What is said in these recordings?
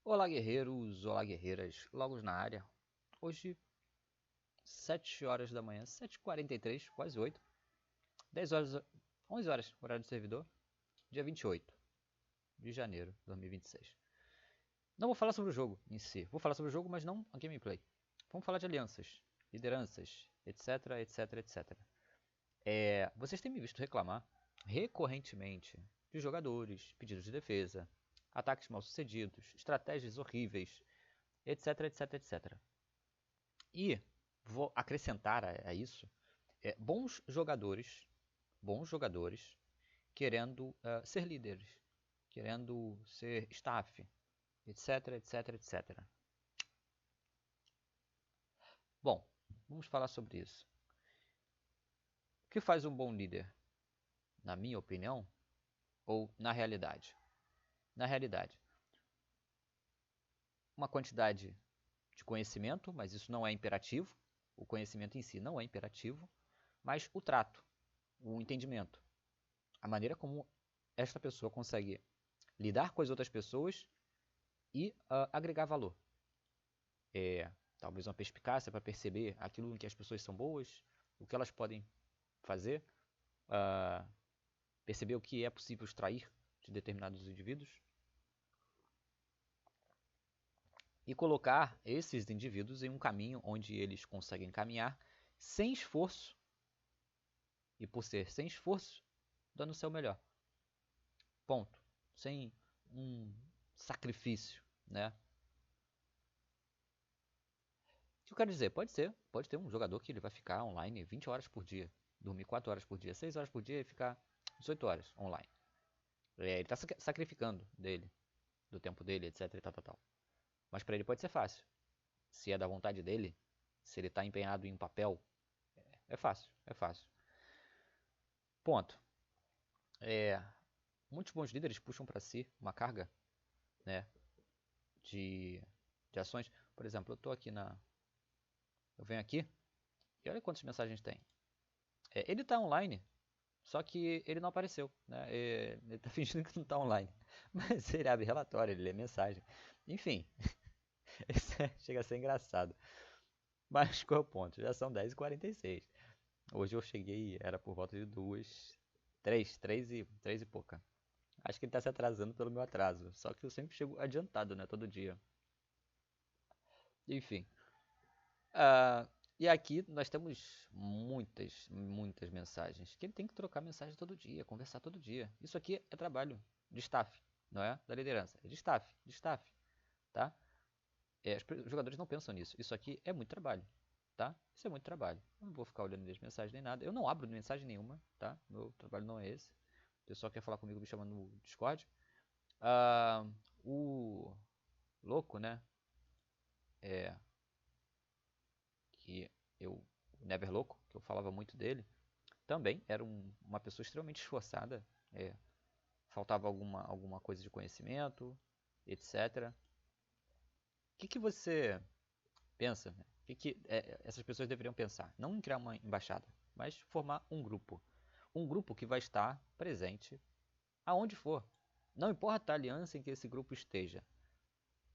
Olá guerreiros, olá guerreiras, logos na área. Hoje, 7 horas da manhã, 7h43, quase 8, 10 horas, 11 horas, horário do servidor, dia 28 de janeiro de 2026. Não vou falar sobre o jogo em si, vou falar sobre o jogo, mas não a gameplay. Vamos falar de alianças, lideranças, etc, etc, etc. Vocês têm me visto reclamar recorrentemente de jogadores, pedidos de defesa, ataques mal sucedidos, estratégias horríveis, etc, etc, etc. E vou acrescentar a isso bons jogadores querendo ser líderes, querendo ser staff, etc, etc, etc. Bom, vamos falar sobre isso. O que faz um bom líder, na minha opinião, ou na realidade? Na realidade, uma quantidade de conhecimento, mas isso não é imperativo. O conhecimento em si não é imperativo, mas o trato, o entendimento, a maneira como esta pessoa consegue lidar com as outras pessoas e agregar valor. Talvez uma perspicácia para perceber aquilo em que as pessoas são boas, o que elas podem fazer, uh, perceber o que é possível extrair de determinados indivíduos e colocar esses indivíduos em um caminho onde eles conseguem caminhar sem esforço e, por ser sem esforço, dando o seu melhor. Ponto. Sem um sacrifício, né? O que eu quero dizer? Pode ter um jogador que ele vai ficar online 20 horas por dia, dormir 4 horas por dia, 6 horas por dia e ficar 18 horas online. Ele está sacrificando do tempo dele, etc e tal, tal, tal. Mas para ele pode ser fácil. Se é da vontade dele, se ele está empenhado em um papel, é fácil, é fácil. Ponto. É, Muitos bons líderes puxam para si uma carga, né, de, de ações. Por exemplo, eu venho aqui e olha quantas mensagens tem. Ele está online, só que ele não apareceu, né? Ele tá fingindo que não tá online. Mas ele abre relatório, ele lê mensagem. Enfim, chega a ser engraçado. Mas qual é o ponto? Já são 10h46. Hoje eu cheguei, era por volta de 2, 3 e pouca. Acho que ele tá se atrasando pelo meu atraso. Só que eu sempre chego adiantado, né? Todo dia. Enfim. Ah, e aqui nós temos muitas mensagens. Que ele tem que trocar mensagem todo dia, conversar todo dia. Isso aqui é trabalho de staff, não é da liderança. É de staff, tá? Os jogadores não pensam nisso. Isso aqui é muito trabalho, tá? Isso é muito trabalho. Eu não vou ficar olhando as mensagens nem nada. Eu não abro mensagem nenhuma, tá? Meu trabalho não é esse. O pessoal quer falar comigo, me chama no Discord. Ah, o louco, né? É que eu, o Never Louco, que eu falava muito dele, também era uma pessoa extremamente esforçada. Faltava alguma coisa de conhecimento, etc. O que você pensa? Né? O que essas pessoas deveriam pensar? Não em criar uma embaixada, mas formar um grupo. Um grupo que vai estar presente aonde for. Não importa a aliança em que esse grupo esteja.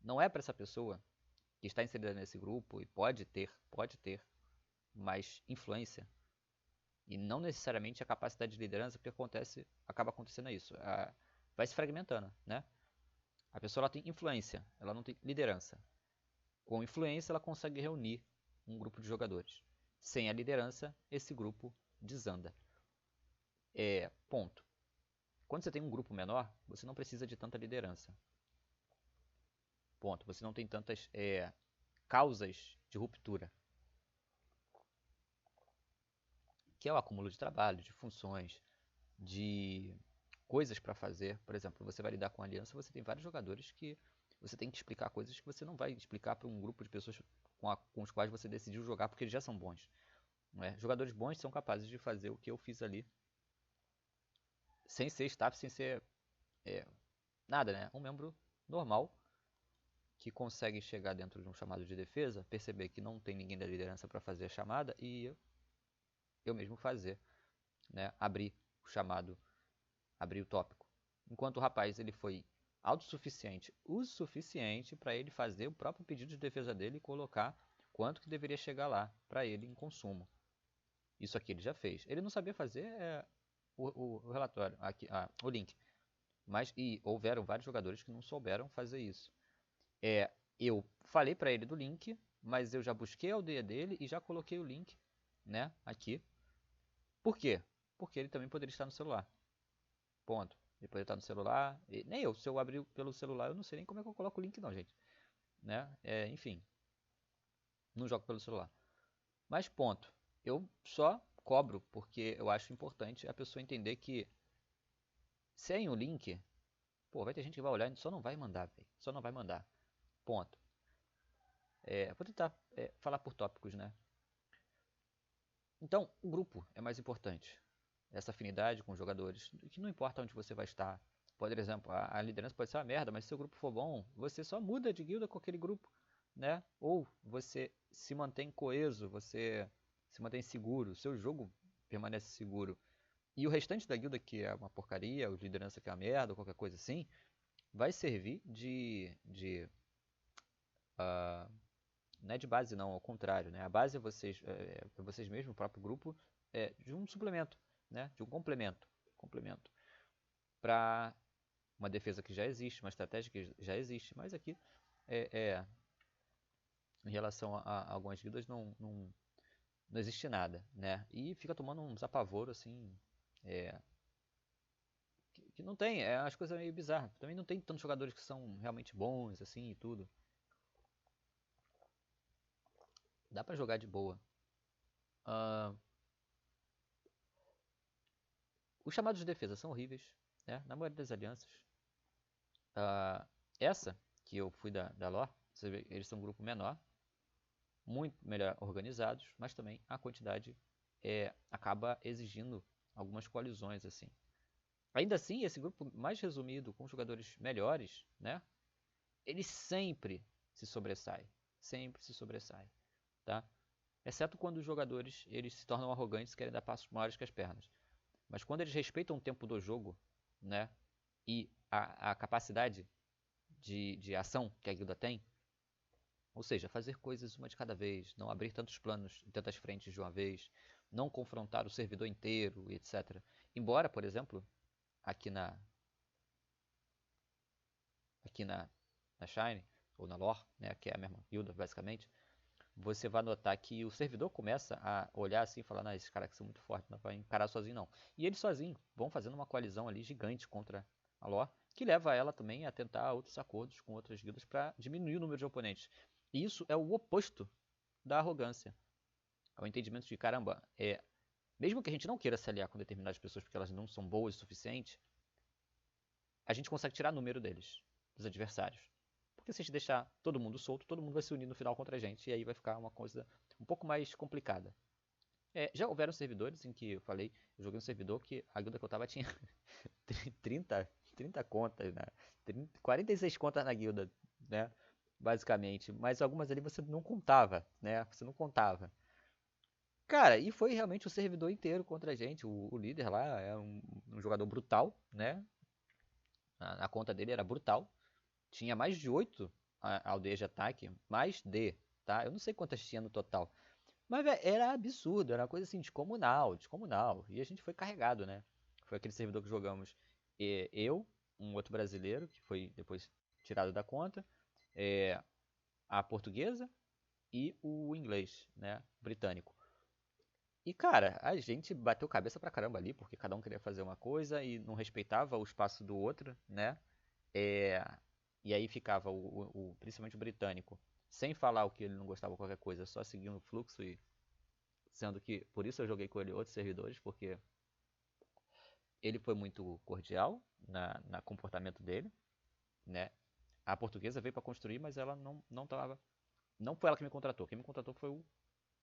Não é para essa pessoa que está inserida nesse grupo e pode ter mais influência e não necessariamente a capacidade de liderança, porque acaba acontecendo isso. Vai se fragmentando, né? A pessoa ela tem influência, ela não tem liderança. Com influência, ela consegue reunir um grupo de jogadores. Sem a liderança, esse grupo desanda. Ponto. Quando você tem um grupo menor, você não precisa de tanta liderança. Ponto. Você não tem tantas causas de ruptura, que é o acúmulo de trabalho, de funções, de coisas para fazer. Por exemplo, você vai lidar com aliança, você tem vários jogadores que você tem que explicar coisas que você não vai explicar para um grupo de pessoas com os quais você decidiu jogar porque eles já são bons. Não é? Jogadores bons são capazes de fazer o que eu fiz ali, sem ser staff, sem ser nada, né? Um membro normal que consegue chegar dentro de um chamado de defesa, perceber que não tem ninguém da liderança para fazer a chamada e eu mesmo fazer, né? Abrir o chamado, abrir o tópico. Enquanto o rapaz ele foi autossuficiente o suficiente para ele fazer o próprio pedido de defesa dele e colocar quanto que deveria chegar lá para ele em consumo. Isso aqui ele já fez. Ele não sabia fazer o relatório, aqui, o link. Mas e houveram vários jogadores que não souberam fazer isso. Eu falei para ele do link, mas eu já busquei a aldeia dele e já coloquei o link, né, aqui. Por quê? Porque ele também poderia estar no celular. Ponto. Ele poderia estar no celular. Nem eu, se eu abrir pelo celular, eu não sei nem como é que eu coloco o link não, gente. Né? Enfim, não jogo pelo celular. Mas ponto. Eu só cobro porque eu acho importante a pessoa entender que sem o link, pô, vai ter gente que vai olhar e só não vai mandar, velho. Só não vai mandar. Ponto. Vou tentar falar por tópicos, né? Então, o grupo é mais importante. Essa afinidade com os jogadores, que não importa onde você vai estar. Por exemplo, a liderança pode ser uma merda, mas se o grupo for bom, você só muda de guilda com aquele grupo, né? Ou você se mantém coeso, você se mantém seguro, seu jogo permanece seguro. E o restante da guilda, que é uma porcaria, ou liderança que é uma merda, ou qualquer coisa assim, vai servir uh, não é de base não, ao contrário, né? A base é vocês mesmos, o próprio grupo, de um suplemento, né? De um complemento para uma defesa que já existe, uma estratégia que já existe, mas aqui é, é, em relação a algumas guildas não existe nada, né? E fica tomando uns apavoro assim, é, que não tem, as coisas meio bizarras. Também não tem tantos jogadores que são realmente bons assim e tudo. Dá pra jogar de boa. Ah, os chamados de defesa são horríveis, né? Na maioria das alianças. Essa, que eu fui da lore, você vê, eles são um grupo menor, muito melhor organizados, mas também a quantidade acaba exigindo algumas colisões assim. Ainda assim, esse grupo mais resumido, com jogadores melhores, né? Ele sempre se sobressai, tá? Exceto quando os jogadores eles se tornam arrogantes e querem dar passos maiores que as pernas. Mas quando eles respeitam o tempo do jogo, né? E a capacidade de ação que a guilda tem, ou seja, fazer coisas uma de cada vez, não abrir tantos planos em tantas frentes de uma vez, não confrontar o servidor inteiro, etc. Embora, por exemplo, aqui na Shine, ou na Lore, né, que é a mesma guilda, basicamente, você vai notar que o servidor começa a olhar assim e falar, não, esses caras são muito fortes, não vai encarar sozinho não. E eles sozinhos vão fazendo uma coalizão ali gigante contra a Lore, que leva ela também a tentar outros acordos com outras guildas para diminuir o número de oponentes. E isso é o oposto da arrogância. É o entendimento de, caramba, mesmo que a gente não queira se aliar com determinadas pessoas porque elas não são boas o suficiente, a gente consegue tirar número deles, dos adversários. Porque se a gente deixar todo mundo solto, todo mundo vai se unir no final contra a gente, e aí vai ficar uma coisa um pouco mais complicada. Já houveram servidores em que eu falei, eu joguei um servidor que a guilda que eu tava tinha 30 contas, né? 46 contas na guilda, né? Basicamente. Mas algumas ali você não contava, né? Você não contava. Cara, e foi realmente o servidor inteiro contra a gente. O líder lá é um jogador brutal, né? A conta dele era brutal. Tinha mais de 8 aldeias de ataque, mais de, tá? Eu não sei quantas tinha no total. Mas véio, era absurdo, era uma coisa assim, descomunal, descomunal. E a gente foi carregado, né? Foi aquele servidor que jogamos. Eu, um outro brasileiro, que foi depois tirado da conta, a portuguesa e o inglês, né? Britânico. E cara, a gente bateu cabeça pra caramba ali, porque cada um queria fazer uma coisa e não respeitava o espaço do outro, né? É, e aí ficava principalmente o britânico, sem falar o que ele não gostava de qualquer coisa, só seguindo o fluxo e sendo que por isso eu joguei com ele outros servidores, porque ele foi muito cordial na comportamento dele, né? A portuguesa veio para construir, mas ela não tava, não foi ela que me contratou. Quem me contratou foi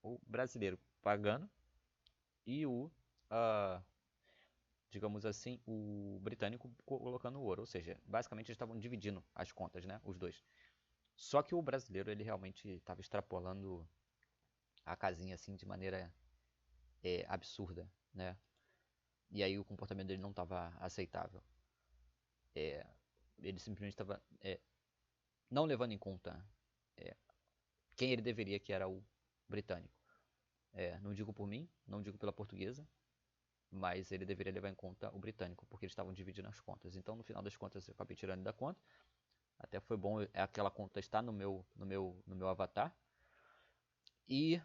o brasileiro pagando e uh, digamos assim, o britânico colocando o ouro. Ou seja, basicamente eles estavam dividindo as contas, né? Os dois. Só que o brasileiro, ele realmente estava extrapolando a casinha assim de maneira absurda, né? E aí o comportamento dele não estava aceitável. ele simplesmente estava não levando em conta é, quem ele deveria, que era o britânico. Não digo por mim, não digo pela portuguesa, mas ele deveria levar em conta o britânico, porque eles estavam dividindo as contas. Então, no final das contas, eu acabei tirando da conta. Até foi bom aquela conta estar no meu avatar. E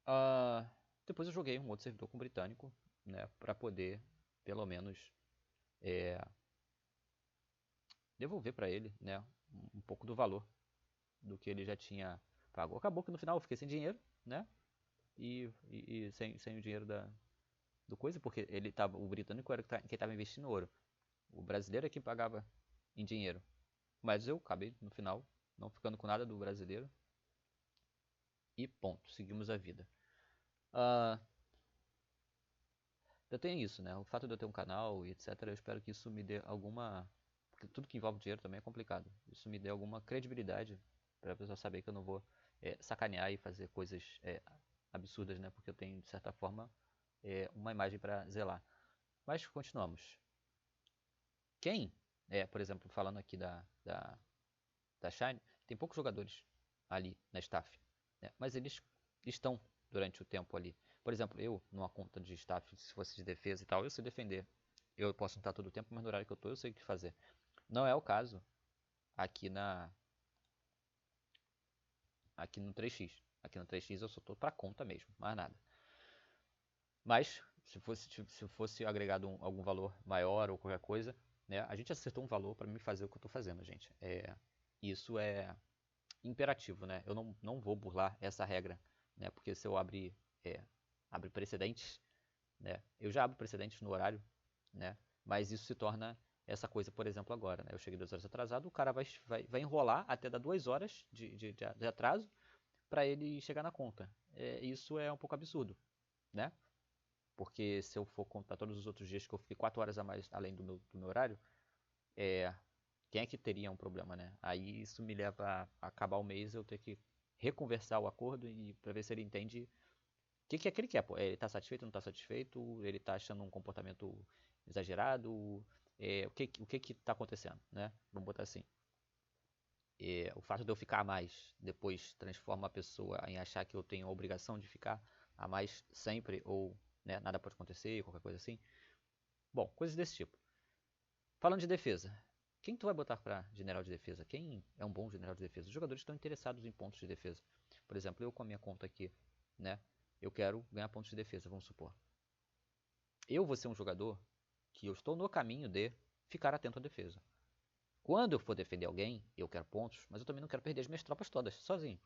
uh, depois eu joguei um outro servidor com o britânico, né, para poder, pelo menos, é, devolver para ele, né, um pouco do valor do que ele já tinha pago. Acabou que no final eu fiquei sem dinheiro, né, e sem o dinheiro do coisa, porque o britânico era quem estava investindo ouro. O brasileiro é quem pagava em dinheiro. Mas eu acabei, no final, não ficando com nada do brasileiro. E ponto, seguimos a vida. Uh, eu tenho isso, né? O fato de eu ter um canal e etc. Eu espero que isso me dê alguma. Porque tudo que envolve dinheiro também é complicado. Isso me dê alguma credibilidade para a pessoa saber que eu não vou sacanear e fazer coisas absurdas, né? Porque eu tenho, de certa forma, uma imagem para zelar. Mas continuamos. Quem, por exemplo, falando aqui da Shine, tem poucos jogadores ali na staff, né? Mas eles estão durante o tempo ali. Por exemplo, eu, numa conta de staff, se fosse de defesa e tal, eu sei defender. Eu posso não estar todo o tempo, mas no horário que eu tô, eu sei o que fazer. Não é o caso aqui aqui no 3x. Aqui no 3x eu só tô pra conta mesmo, mais nada. Mas, se fosse agregado algum valor maior ou qualquer coisa, né, a gente acertou um valor para me fazer o que eu tô fazendo, gente. Isso é imperativo, né? Eu não vou burlar essa regra, né? Porque se eu abrir precedentes, né? Eu já abro precedentes no horário, né? Mas isso se torna essa coisa, por exemplo, agora, né? Eu cheguei 2 horas atrasado, o cara vai enrolar até dar 2 horas de atraso para ele chegar na conta. Isso é um pouco absurdo, né? Porque se eu for contar todos os outros dias que eu fiquei 4 horas a mais além do meu horário, é, quem é que teria um problema, né? Aí isso me leva a acabar o mês eu ter que reconversar o acordo e para ver se ele entende o que é que ele quer, pô. Ele tá satisfeito, não tá satisfeito, ele tá achando um comportamento exagerado, o que tá acontecendo, né? Vamos botar assim. O fato de eu ficar a mais depois transforma a pessoa em achar que eu tenho a obrigação de ficar a mais sempre ou né, nada pode acontecer, qualquer coisa assim. Bom, coisas desse tipo. Falando de defesa, quem tu vai botar para general de defesa? Quem é um bom general de defesa? Os jogadores estão interessados em pontos de defesa. Por exemplo, eu com a minha conta aqui, né? Eu quero ganhar pontos de defesa, vamos supor. Eu vou ser um jogador que eu estou no caminho de ficar atento à defesa. Quando eu for defender alguém, eu quero pontos, mas eu também não quero perder as minhas tropas todas, sozinho.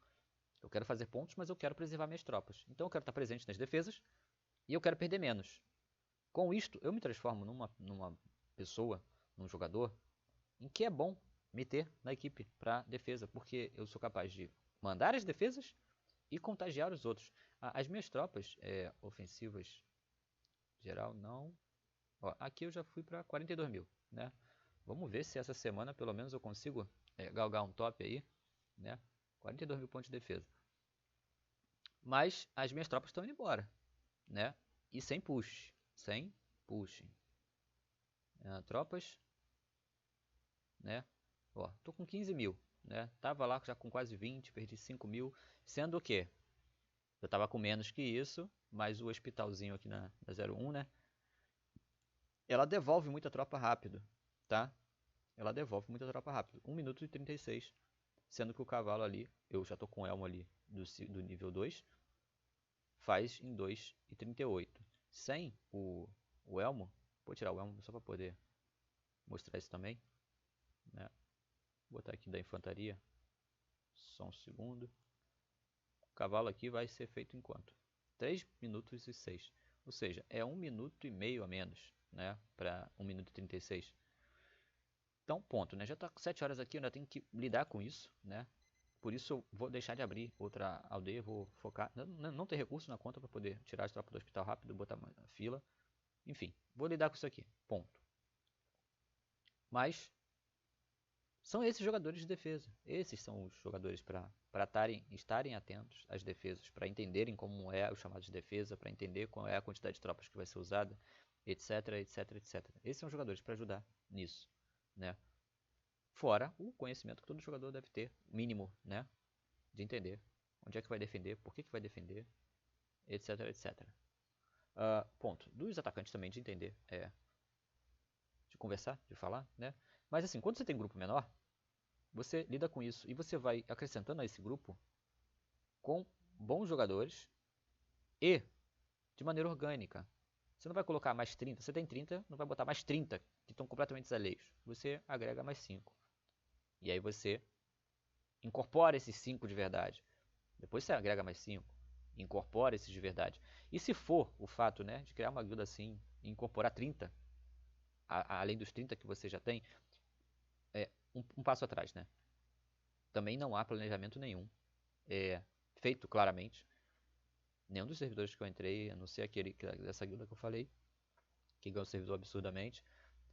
Eu quero fazer pontos, mas eu quero preservar minhas tropas. Então eu quero estar presente nas defesas e eu quero perder menos. Com isto, eu me transformo numa pessoa, num jogador em que é bom me ter na equipe para defesa, porque eu sou capaz de mandar as defesas e contagiar os outros. As minhas tropas ofensivas, geral, não. Ó, aqui eu já fui para 42 mil, né? Vamos ver se essa semana pelo menos eu consigo galgar um top aí, né? 42 mil pontos de defesa. Mas as minhas tropas estão indo embora, né? E sem push, sem push. Tropas, né? Ó, tô com 15 mil, né? Tava lá já com quase 20, perdi 5 mil, sendo que eu tava com menos que isso, mas o hospitalzinho aqui na 01, né? Ela devolve muita tropa rápido, tá? Ela devolve muita tropa rápido. 1 minuto e 36, sendo que o cavalo ali, eu já tô com o elmo ali do nível 2, faz em 2 e 38. Sem o elmo, vou tirar o elmo só para poder mostrar isso também, né? Vou botar aqui da infantaria, só um segundo. O cavalo aqui vai ser feito em quanto? 3 minutos e 6. Ou seja, é 1 minuto e meio a menos, né? Para 1 minuto e 36. Então, ponto, né? Já está com 7 horas aqui, eu ainda tenho que lidar com isso, né? Por isso eu vou deixar de abrir outra aldeia, vou focar. Não ter recurso na conta para poder tirar as tropas do hospital rápido, botar na fila. Enfim, vou lidar com isso aqui. Ponto. Mas são esses jogadores de defesa. Esses são os jogadores para estarem atentos às defesas, para entenderem como é o chamado de defesa, para entender qual é a quantidade de tropas que vai ser usada, etc, etc, etc. Esses são os jogadores para ajudar nisso, né? Fora o conhecimento que todo jogador deve ter, mínimo, né? De entender onde é que vai defender, por que vai defender, etc, etc. Ponto. Dos atacantes também de entender, de conversar, de falar, né? Mas assim, quando você tem um grupo menor, você lida com isso e você vai acrescentando a esse grupo com bons jogadores e de maneira orgânica. Você não vai colocar mais 30, você tem 30, não vai botar mais 30 que estão completamente desalheios. Você agrega mais 5. E aí você incorpora esses 5 de verdade. Depois você agrega mais 5, incorpora esses de verdade. E se for o fato, né, de criar uma guilda assim e incorporar 30, além dos 30 que você já tem, é um passo atrás, né? Também não há planejamento nenhum feito claramente. Nenhum dos servidores que eu entrei, a não ser aquele dessa guilda que eu falei, que ganhou o servidor absurdamente.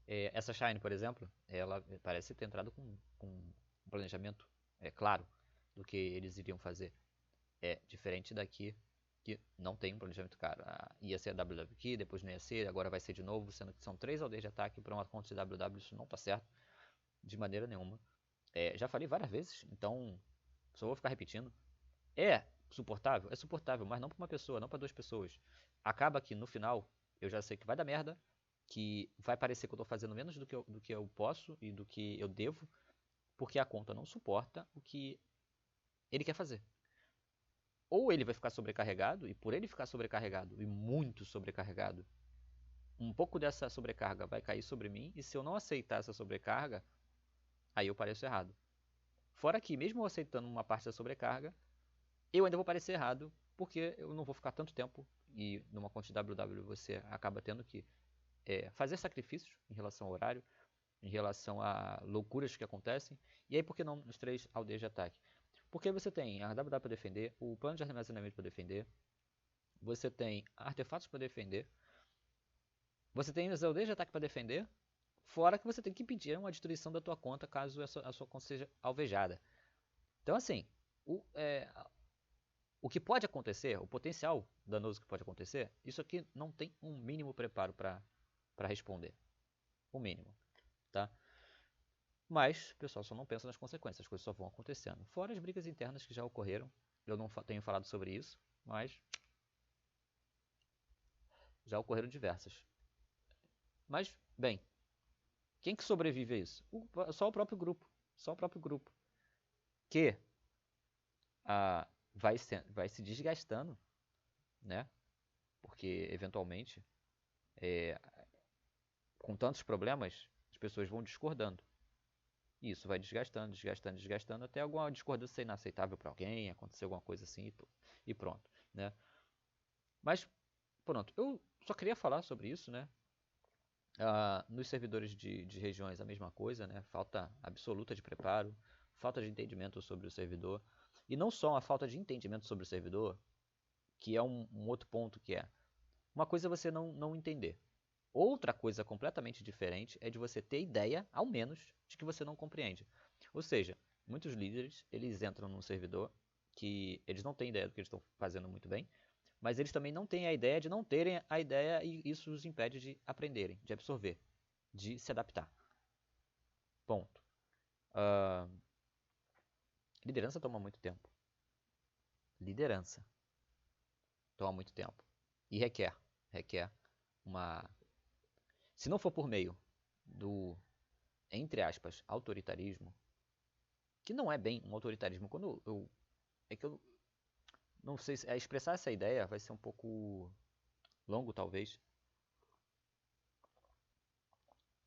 Essa Shine, por exemplo, ela parece ter entrado com um planejamento claro do que eles iriam fazer. É diferente daqui, que não tem um planejamento claro. Ia ser a WW aqui, depois não ia ser, agora vai ser de novo, sendo que são 3 aldeias de ataque para uma conta de WW, isso não tá certo, de maneira nenhuma. Já falei várias vezes, então só vou ficar repetindo. É suportável? É suportável, mas não para uma pessoa, não para 2 pessoas. Acaba que no final eu já sei que vai dar merda, que vai parecer que eu estou fazendo menos do que eu posso e do que eu devo, porque a conta não suporta o que ele quer fazer. Ou ele vai ficar sobrecarregado, e por ele ficar sobrecarregado, e muito sobrecarregado, um pouco dessa sobrecarga vai cair sobre mim, e se eu não aceitar essa sobrecarga, aí eu pareço errado. Fora que, mesmo eu aceitando uma parte da sobrecarga, eu ainda vou parecer errado, porque eu não vou ficar tanto tempo, e numa conta de WW você acaba tendo que fazer sacrifícios em relação ao horário, em relação a loucuras que acontecem, e aí por que não os 3 aldeias de ataque? Porque você tem a WW para defender, o plano de armazenamento para defender, você tem artefatos para defender, você tem as aldeias de ataque para defender, fora que você tem que impedir uma destruição da tua conta caso a sua conta seja alvejada. Então assim, o que pode acontecer, o potencial danoso que pode acontecer, isso aqui não tem um mínimo preparo para responder. O mínimo, tá? Mas o pessoal só não pensa nas consequências, as coisas só vão acontecendo. Fora as brigas internas que já ocorreram, eu não tenho falado sobre isso, mas já ocorreram diversas. Mas, bem, quem que sobrevive a isso? Só o próprio grupo. Só o próprio grupo. Que vai se desgastando, né? Porque, eventualmente, com tantos problemas, as pessoas vão discordando. E isso vai desgastando, desgastando, desgastando, até alguma discordância ser inaceitável para alguém, acontecer alguma coisa assim e pronto, né? Mas, pronto, eu só queria falar sobre isso, né? Nos servidores de regiões a mesma coisa, né? Falta absoluta de preparo, falta de entendimento sobre o servidor. E não só a falta de entendimento sobre o servidor, que é um outro ponto que é. Uma coisa é você não entender. Outra coisa completamente diferente é de você ter ideia, ao menos, de que você não compreende. Ou seja, muitos líderes, eles entram num servidor que eles não têm ideia do que eles estão fazendo muito bem, mas eles também não têm a ideia de não terem a ideia e isso os impede de aprenderem, de absorver, de se adaptar. Ponto. Uh, liderança toma muito tempo. Liderança toma muito tempo. E requer uma... Se não for por meio do, entre aspas, autoritarismo, que não é bem um autoritarismo, é que eu não sei se expressar essa ideia vai ser um pouco longo talvez.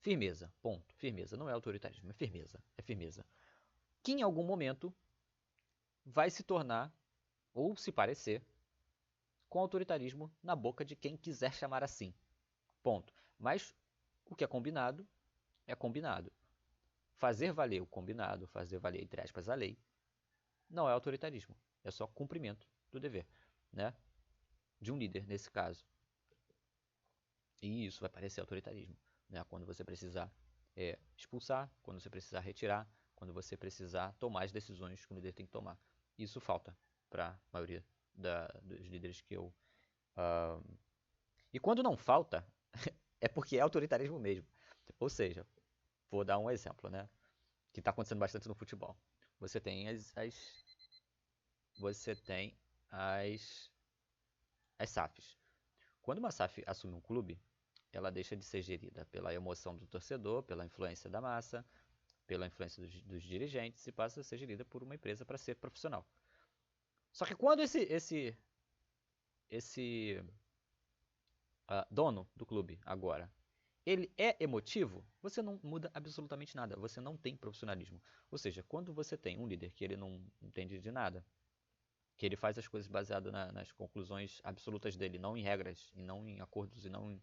Firmeza, ponto. Firmeza, não é autoritarismo, é firmeza, é firmeza. Que em algum momento vai se tornar ou se parecer com autoritarismo na boca de quem quiser chamar assim. Ponto. Mas o que é combinado é combinado. Fazer valer o combinado, fazer valer entre aspas a lei, não é autoritarismo, é só cumprimento do dever, né? De um líder nesse caso. E isso vai parecer autoritarismo, né? Quando você precisar expulsar, quando você precisar retirar, quando você precisar tomar as decisões que o líder tem que tomar. Isso falta para a maioria dos líderes que eu... E quando não falta, é porque é autoritarismo mesmo. Ou seja, vou dar um exemplo, né? que está acontecendo bastante no futebol. Você tem você tem as, as SAFs. Quando uma SAF assume um clube, ela deixa de ser gerida pela emoção do torcedor, pela influência da massa, pela influência dos dirigentes e passa a ser gerida por uma empresa para ser profissional. Só que quando esse dono do clube agora, ele é emotivo, você não muda absolutamente nada, você não tem profissionalismo. Ou seja, quando você tem um líder que ele não entende de nada, que ele faz as coisas baseado nas conclusões absolutas dele, não em regras, e não em acordos, e não em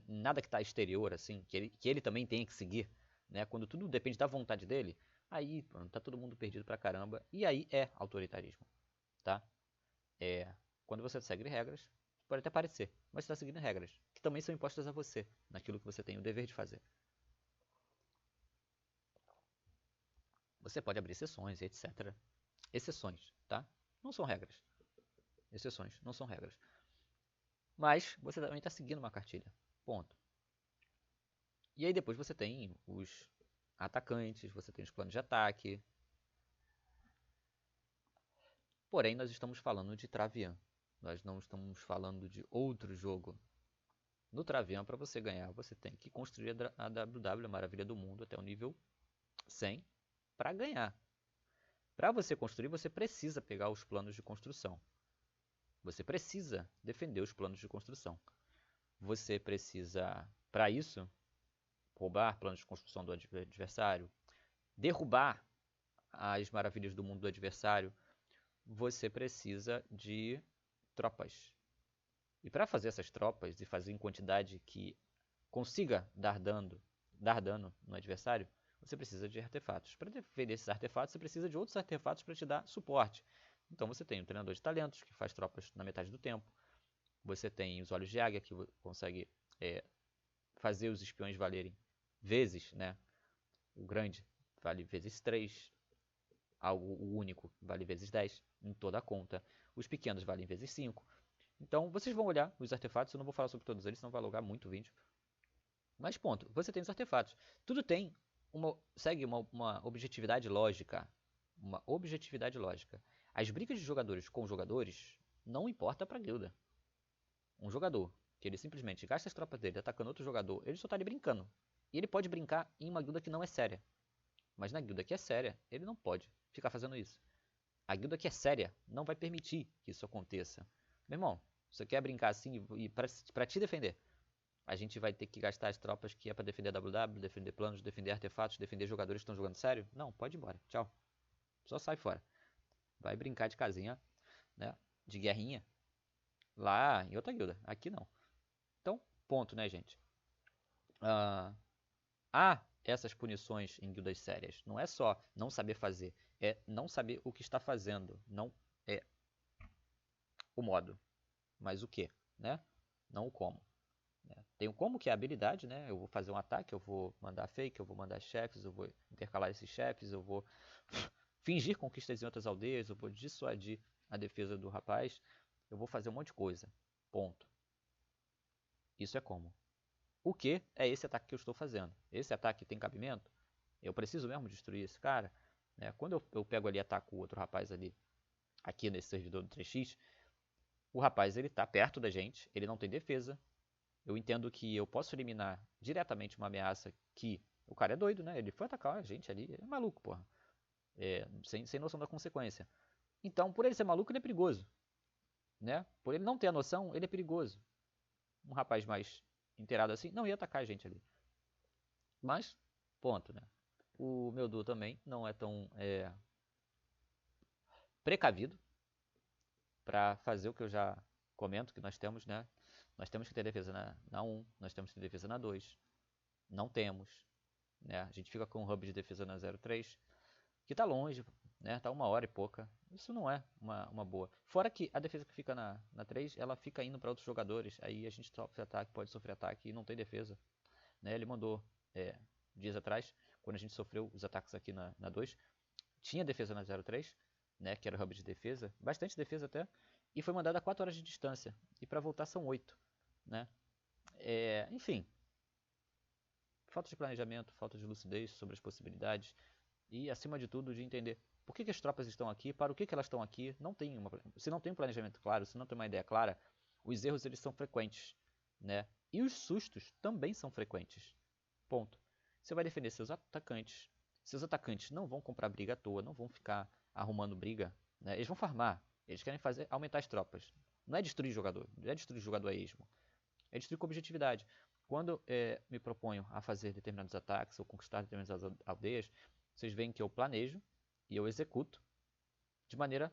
nada que está exterior, assim, que ele também tem que seguir, né? Quando tudo depende da vontade dele, aí tá todo mundo perdido pra caramba, e aí é autoritarismo, tá? Quando você segue regras, pode até parecer, mas você está seguindo regras, que também são impostas a você, naquilo que você tem o dever de fazer. Você pode abrir exceções, etc. Exceções, tá? Não são regras. Exceções, não são regras. Mas você também está seguindo uma cartilha. Ponto. E aí depois você tem os atacantes, você tem os planos de ataque. Porém, nós estamos falando de Travian. Nós não estamos falando de outro jogo. No Travian, para você ganhar, você tem que construir a WW, a Maravilha do Mundo, até o nível 100 para ganhar. Para você construir, você precisa pegar os planos de construção. Você precisa defender os planos de construção. Você precisa, para isso, roubar planos de construção do adversário, derrubar as maravilhas do mundo do adversário. Você precisa de tropas. E para fazer essas tropas e fazer em quantidade que consiga dar dano no adversário, você precisa de artefatos. Para defender esses artefatos, você precisa de outros artefatos para te dar suporte. Então você tem o treinador de talentos, que faz tropas na metade do tempo. Você tem os olhos de águia, que consegue fazer os espiões valerem vezes, né? O grande vale vezes 3, o único vale vezes 10 em toda a conta. Os pequenos valem vezes 5. Então vocês vão olhar os artefatos, eu não vou falar sobre todos eles, senão vai alugar muito o vídeo. Mas ponto, você tem os artefatos. Tudo tem segue uma objetividade lógica. Uma objetividade lógica. As brigas de jogadores com jogadores não importa pra guilda. Um jogador que ele simplesmente gasta as tropas dele atacando outro jogador, ele só tá ali brincando. E ele pode brincar em uma guilda que não é séria. Mas na guilda que é séria, ele não pode ficar fazendo isso. A guilda que é séria não vai permitir que isso aconteça. Meu irmão, você quer brincar assim e pra te defender, a gente vai ter que gastar as tropas que é pra defender a WW, defender planos, defender artefatos, defender jogadores que estão jogando sério? Não, pode ir embora. Tchau. Só sai fora. Vai brincar de casinha, né? De guerrinha. Lá em outra guilda. Aqui não. Então, ponto, né, gente? Há essas punições em guildas sérias. Não é só não saber fazer, é não saber o que está fazendo. Não é o modo, mas o que, né? Não o como. Né? Tem o como, que é a habilidade, né? Eu vou fazer um ataque, eu vou mandar fake, eu vou mandar chefes, eu vou intercalar esses chefes, eu vou fingir conquistas em outras aldeias, eu vou dissuadir a defesa do rapaz, eu vou fazer um monte de coisa. Ponto. Isso é como. O que é esse ataque que eu estou fazendo? Esse ataque tem cabimento? Eu preciso mesmo destruir esse cara? Né? Quando eu pego ali e ataco o outro rapaz ali, aqui nesse servidor do 3x, o rapaz ele tá perto da gente, ele não tem defesa. Eu entendo que eu posso eliminar diretamente uma ameaça que o cara é doido, né? Ele foi atacar a gente ali, ele é maluco, porra. Sem noção da consequência. Então, por ele ser maluco, ele é perigoso. Né? Por ele não ter a noção, ele é perigoso. Um rapaz mais inteirado assim não ia atacar a gente ali. Mas, ponto, né? O meu duo também não é tão precavido para fazer o que eu já comento que nós temos, né? Nós temos que ter defesa na 1, nós temos que ter defesa na 2. Não temos. Né? A gente fica com um hub de defesa na 03, que tá longe, né? Tá 1 hora e pouca. Isso não é uma boa. Fora que a defesa que fica na 3, ela fica indo para outros jogadores. Aí a gente sofre ataque, pode sofrer ataque e não tem defesa. Né? Ele mandou dias atrás, quando a gente sofreu os ataques aqui na 2, tinha defesa na 03, né? Que era o hub de defesa, bastante defesa até, e foi mandado a 4 horas de distância. E para voltar são 8. Né? Enfim, falta de planejamento, falta de lucidez sobre as possibilidades. E, acima de tudo, de entender por que as tropas estão aqui, para o que elas estão aqui. Se não tem um planejamento claro, se não tem uma ideia clara, os erros eles são frequentes, né? E os sustos também são frequentes. Ponto. Você vai defender seus atacantes. Seus atacantes não vão comprar briga à toa, não vão ficar arrumando briga, né? Eles vão farmar. Eles querem aumentar as tropas. Não é destruir jogador, não é destruir jogador a esmo. É destruir com objetividade. Quando me proponho a fazer determinados ataques ou conquistar determinadas aldeias, vocês veem que eu planejo e eu executo de maneira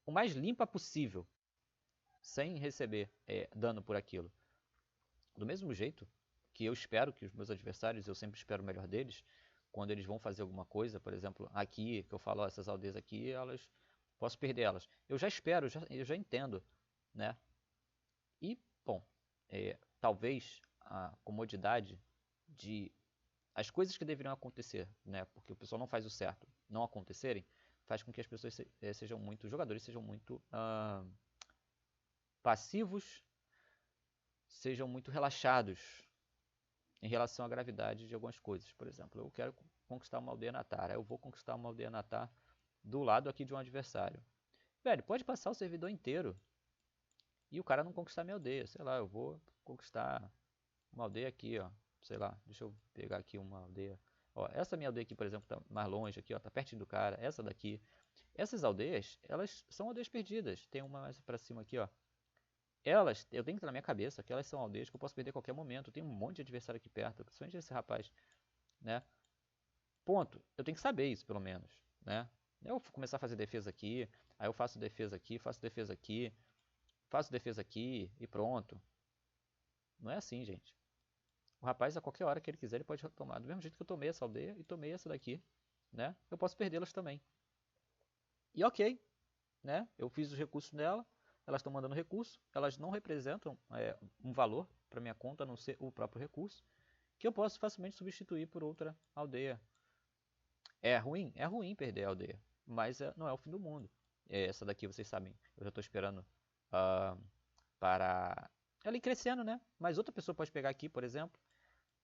o mais limpa possível, sem receber dano por aquilo. Do mesmo jeito que eu espero que os meus adversários, eu sempre espero o melhor deles, quando eles vão fazer alguma coisa, por exemplo, aqui, que eu falo, ó, essas aldeias aqui, elas posso perder elas. Eu já espero, eu já entendo, né? E, bom, talvez a comodidade de as coisas que deveriam acontecer, né? Porque o pessoal não faz o certo, não acontecerem, faz com que as pessoas sejam muito, os jogadores sejam muito passivos, sejam muito relaxados em relação à gravidade de algumas coisas. Por exemplo, eu quero conquistar uma aldeia natar, eu vou conquistar uma aldeia natar do lado aqui de um adversário. Velho, pode passar o servidor inteiro e o cara não conquistar minha aldeia. Sei lá, eu vou conquistar uma aldeia aqui, ó. Sei lá, deixa eu pegar aqui uma aldeia. Ó, essa minha aldeia aqui, por exemplo, tá mais longe aqui, ó, tá pertinho do cara. Essa daqui. Essas aldeias, elas são aldeias perdidas. Tem uma mais pra cima aqui, ó. Elas, eu tenho que ter na minha cabeça que elas são aldeias que eu posso perder a qualquer momento. Tem um monte de adversário aqui perto, principalmente esse rapaz, né? Ponto. Eu tenho que saber isso, pelo menos, né? Eu vou começar a fazer defesa aqui, aí eu faço defesa aqui, faço defesa aqui, faço defesa aqui e pronto. Não é assim, gente. O rapaz, a qualquer hora que ele quiser, ele pode tomar. Do mesmo jeito que eu tomei essa aldeia e tomei essa daqui, né? Eu posso perdê-las também. E ok, né? Eu fiz os recursos dela, elas estão mandando recurso, elas não representam um valor para minha conta, a não ser o próprio recurso, que eu posso facilmente substituir por outra aldeia. É ruim? É ruim perder a aldeia, mas não é o fim do mundo. Essa daqui, vocês sabem, eu já estou esperando uh, para ela ir crescendo, né? Mas outra pessoa pode pegar aqui, por exemplo,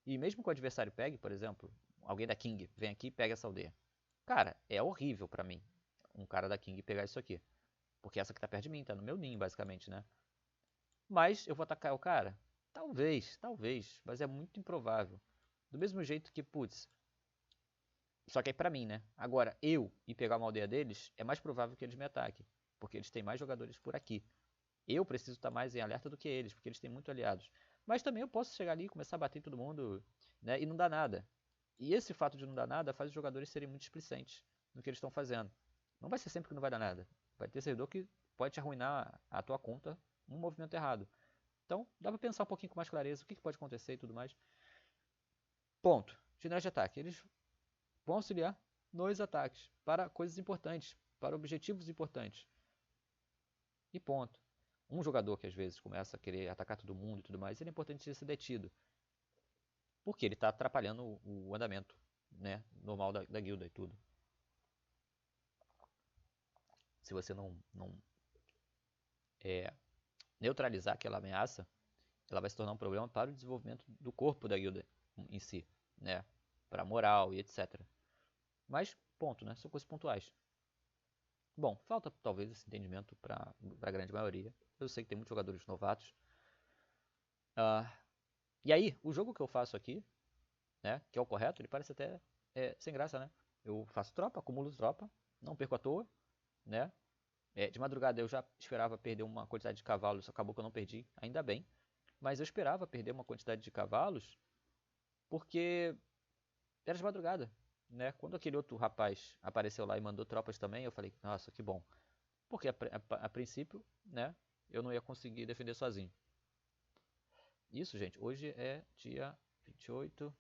e mesmo que o adversário pegue, por exemplo, alguém da King vem aqui e pega essa aldeia. Cara, é horrível pra mim um cara da King pegar isso aqui. Porque essa que tá perto de mim, tá no meu ninho, basicamente, né? Mas eu vou atacar o cara? Talvez, talvez, mas é muito improvável. Do mesmo jeito que, putz, só que é pra mim, né? Agora, eu ir pegar uma aldeia deles, é mais provável que eles me ataquem. Porque eles têm mais jogadores por aqui. Eu preciso estar mais em alerta do que eles, porque eles têm muito aliados. Mas também eu posso chegar ali e começar a bater em todo mundo, né? E não dá nada. E esse fato de não dar nada faz os jogadores serem muito displicentes no que eles estão fazendo. Não vai ser sempre que não vai dar nada. Vai ter servidor que pode te arruinar a tua conta um movimento errado. Então, dá pra pensar um pouquinho com mais clareza o que pode acontecer e tudo mais. Ponto. Generais de ataque. Eles vão auxiliar nos ataques para coisas importantes, para objetivos importantes. E ponto. Um jogador que às vezes começa a querer atacar todo mundo e tudo mais, ele é importante ser detido. Porque ele está atrapalhando o andamento, né, normal da guilda e tudo. Se você não neutralizar aquela ameaça, ela vai se tornar um problema para o desenvolvimento do corpo da guilda em si, né, para a moral e etc. Mas, ponto, né, são coisas pontuais. Bom, falta talvez esse entendimento para a grande maioria. Eu sei que tem muitos jogadores novatos. E aí, o jogo que eu faço aqui, né, que é o correto, ele parece até sem graça, né? Eu faço tropa, acumulo tropa, não perco à toa, né? De madrugada eu já esperava perder uma quantidade de cavalos, acabou que eu não perdi, ainda bem. Mas eu esperava perder uma quantidade de cavalos porque era de madrugada, né? Quando aquele outro rapaz apareceu lá e mandou tropas também, eu falei, nossa, que bom. Porque a princípio, né, eu não ia conseguir defender sozinho. Isso, gente, hoje é dia 28.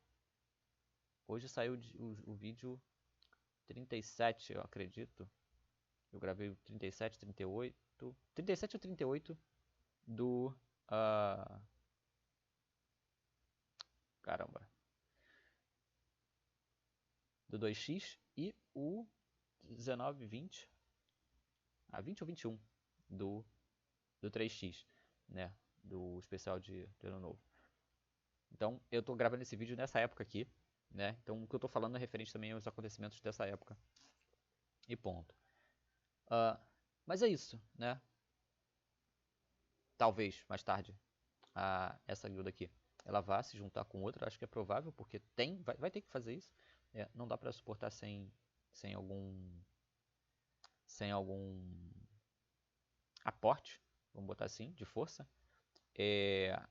Hoje saiu o vídeo 37, eu acredito. Eu gravei o 37, 38. 37 ou 38 do. Caramba. Do 2x e o 19, 20. 20 ou 21 do 3x, né? Do especial de ano novo. Então eu tô gravando esse vídeo nessa época aqui, né? Então o que eu tô falando é referente também aos acontecimentos dessa época. E ponto. Ah, mas é isso, né? Talvez mais tarde essa guilda aqui ela vá se juntar com outra, acho que é provável, porque vai ter que fazer isso. Não dá pra suportar sem algum sem algum aporte, vamos botar assim, de força.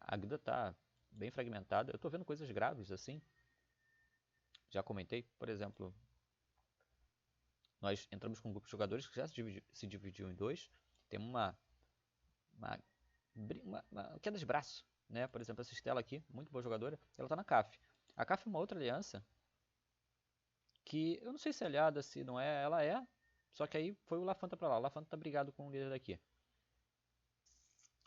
A guilda tá bem fragmentada. Eu tô vendo coisas graves assim. Já comentei, por exemplo, nós entramos com um grupo de jogadores que já se dividiu em dois. Tem uma, uma queda de braço, né? Por exemplo, essa Estela aqui, muito boa jogadora, ela tá na CAF. A CAF é uma outra aliança que eu não sei se é aliada, se não é, ela é. Só que aí foi o Lafanta pra lá. O Lafanta tá brigado com o líder daqui.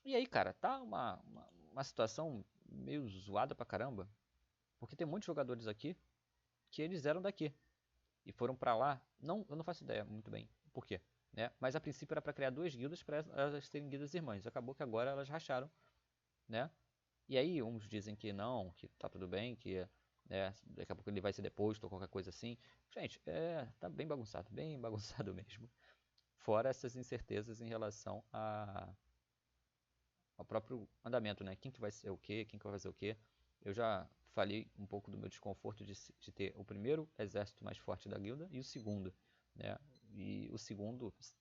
E aí, cara, tá uma situação meio zoada pra caramba. Porque tem muitos jogadores aqui que eles eram daqui e foram pra lá. Não, eu não faço ideia muito bem por quê, né? Mas a princípio era pra criar duas guildas para elas terem guildas irmãs. Acabou que agora elas racharam, né? E aí uns dizem que não, que tá tudo bem, que daqui a pouco ele vai ser deposto ou qualquer coisa assim. Gente, tá bem bagunçado mesmo. Fora essas incertezas em relação ao próprio andamento, né? Quem que vai ser o quê, quem que vai fazer o quê. Eu já falei um pouco do meu desconforto de ter o primeiro exército mais forte da guilda e o segundo, né? E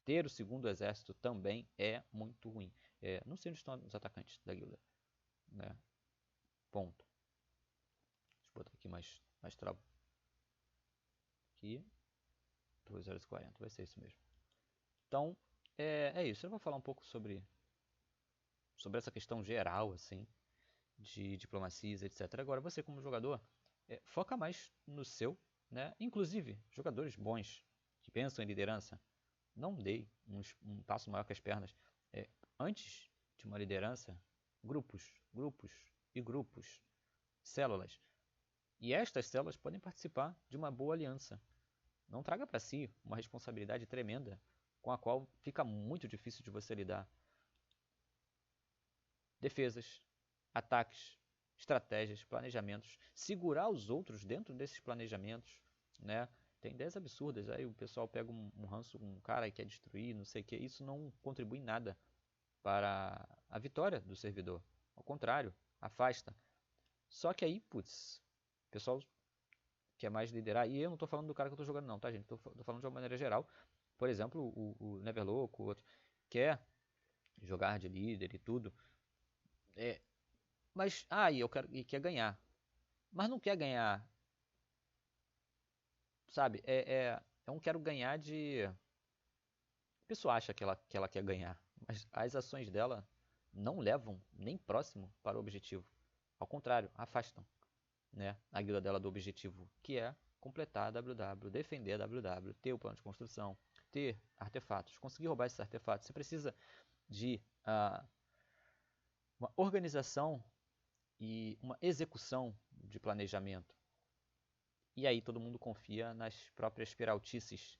ter o segundo exército também é muito ruim. Não sei onde estão os atacantes da guilda, né? Ponto. Deixa eu botar aqui mais tropa. Aqui, 2 horas e 40, vai ser isso mesmo. Então, é isso. Eu vou falar um pouco sobre essa questão geral, assim, de diplomacias, etc. Agora, você como jogador, foca mais no seu, né? Inclusive, jogadores bons, que pensam em liderança, não dê um passo maior que as pernas. Antes de uma liderança, grupos e grupos, células. E estas células podem participar de uma boa aliança. Não traga para si uma responsabilidade tremenda com a qual fica muito difícil de você lidar. Defesas, ataques, estratégias, planejamentos, segurar os outros dentro desses planejamentos, né? Tem ideias absurdas, aí o pessoal pega um ranço com um cara e quer destruir, não sei o que, isso não contribui em nada para a vitória do servidor. Ao contrário, afasta. Só que aí, putz, o pessoal quer mais liderar, e eu não tô falando do cara que eu tô jogando não, tá gente? Tô falando de uma maneira geral. Por exemplo, o Neverloco, o outro, quer jogar de líder e tudo, mas, e quer ganhar. Mas não quer ganhar, sabe? É um quero ganhar de. A pessoa acha que ela quer ganhar, mas as ações dela não levam nem próximo para o objetivo. Ao contrário, afastam, né, a guilda dela do objetivo, que é completar a WW, defender a WW, ter o plano de construção, ter artefatos, conseguir roubar esses artefatos. Você precisa de uma organização e uma execução de planejamento. E aí todo mundo confia nas próprias peraltices,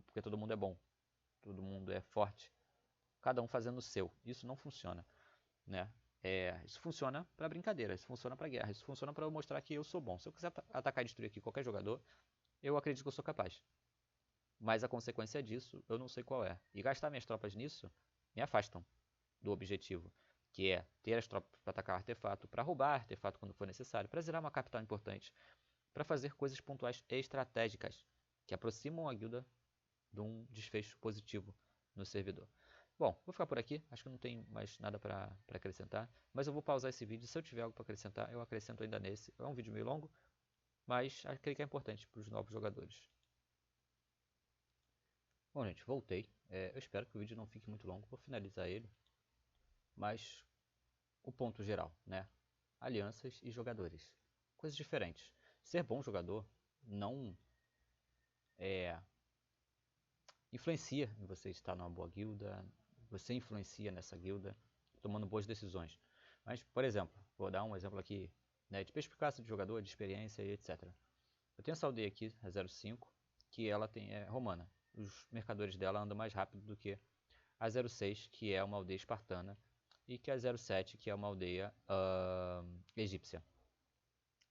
porque todo mundo é bom, todo mundo é forte, cada um fazendo o seu. Isso não funciona, né? Isso funciona para brincadeira, isso funciona para guerra, isso funciona para eu mostrar que eu sou bom. Se eu quiser atacar e destruir aqui qualquer jogador, eu acredito que eu sou capaz. Mas a consequência disso, eu não sei qual é. E gastar minhas tropas nisso me afastam do objetivo, que é ter as tropas para atacar artefato, para roubar artefato quando for necessário, para zerar uma capital importante, para fazer coisas pontuais e estratégicas que aproximam a guilda de um desfecho positivo no servidor. Bom, vou ficar por aqui, acho que não tem mais nada para acrescentar, mas eu vou pausar esse vídeo, se eu tiver algo para acrescentar, eu acrescento ainda nesse. É um vídeo meio longo, mas creio que é importante para os novos jogadores. Bom, gente, voltei. Eu espero que o vídeo não fique muito longo, vou finalizar ele, mas o ponto geral, né? Alianças e jogadores. Coisas diferentes. Ser bom jogador não influencia em você estar numa boa guilda, você influencia nessa guilda, tomando boas decisões. Mas, por exemplo, vou dar um exemplo aqui, né, de perspicácia de jogador, de experiência e etc. Eu tenho essa aldeia aqui, a 05, que ela é romana. Os mercadores dela andam mais rápido do que a 06, que é uma aldeia espartana, e que a 07, que é uma aldeia egípcia.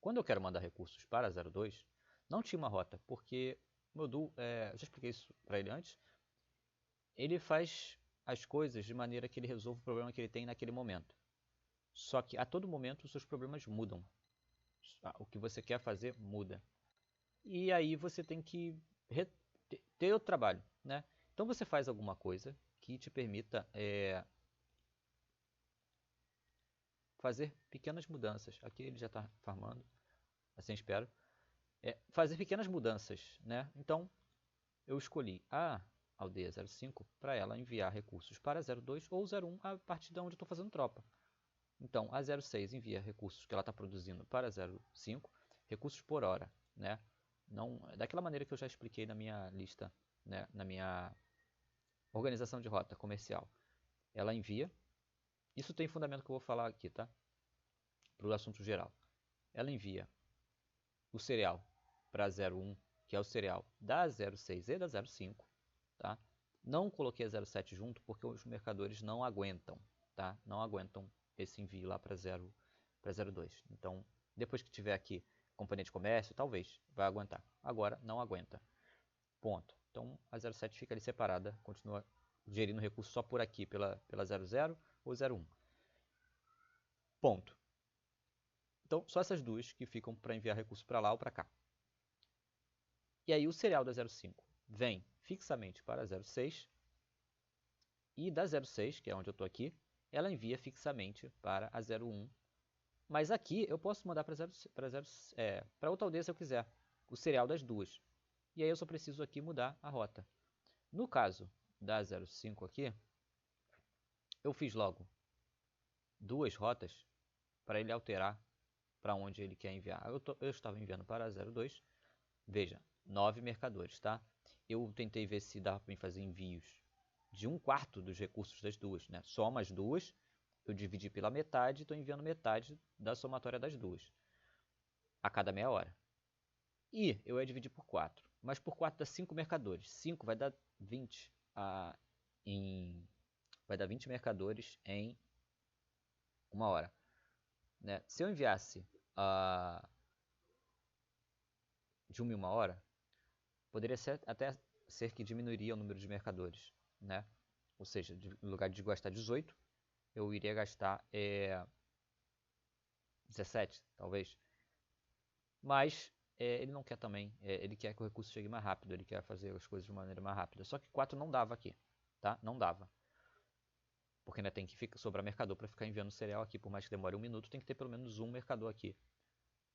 Quando eu quero mandar recursos para 02, não tinha uma rota, porque o meu duo, eu já expliquei isso para ele antes, ele faz as coisas de maneira que ele resolva o problema que ele tem naquele momento. Só que a todo momento os seus problemas mudam. O que você quer fazer muda. E aí você tem que ter outro trabalho, né? Então você faz alguma coisa que te permita fazer pequenas mudanças. Aqui ele já está farmando, assim espero. Fazer pequenas mudanças, né? Então eu escolhi a aldeia 05 para ela enviar recursos para 02 ou 01 a partir de onde eu estou fazendo tropa. Então a 06 envia recursos que ela está produzindo para 05, recursos por hora, né? Não, daquela maneira que eu já expliquei na minha lista, né? Na minha organização de rota comercial. Ela envia, isso tem fundamento que eu vou falar aqui, tá? Para o assunto geral. Ela envia o cereal para 01, que é o cereal da 06 e da 05, tá? Não coloquei a 07 junto porque os mercadores não aguentam, tá? Não aguentam esse envio lá para 02. Então, depois que tiver aqui companhia de comércio, talvez vai aguentar. Agora não aguenta. Ponto. Então a 07 fica ali separada, continua gerindo recurso só por aqui pela 00 ou 01. Ponto. Então só essas duas que ficam para enviar recurso para lá ou para cá. E aí o serial da 05 vem fixamente para 06 e da 06, que é onde eu estou aqui, ela envia fixamente para a 01. Mas aqui eu posso mandar para outra aldeia se eu quiser, o serial das duas. E aí eu só preciso aqui mudar a rota. No caso da 05 aqui, eu fiz logo duas rotas para ele alterar para onde ele quer enviar. Eu estava enviando para 02, veja, 9 mercadores, tá? Eu tentei ver se dava para mim fazer envios de 1/4 dos recursos das duas, né? Soma as duas, eu dividi pela metade e estou enviando metade da somatória das duas, a cada meia hora. E eu ia dividir por 4, mas por 4 dá 5 mercadores. 5 vai dar 20 vai dar 20 mercadores em uma hora. Né? Se eu enviasse de 1 em 1 hora, poderia até ser que diminuiria o número de mercadores. Né? Ou seja, no lugar de gastar 18, eu iria gastar 17, talvez. Mas ele não quer também, ele quer que o recurso chegue mais rápido, ele quer fazer as coisas de maneira mais rápida. Só que 4 não dava aqui, tá? Não dava. Porque ainda tem que sobrar mercador para ficar enviando cereal aqui, por mais que demore 1 minuto, tem que ter pelo menos um mercador aqui.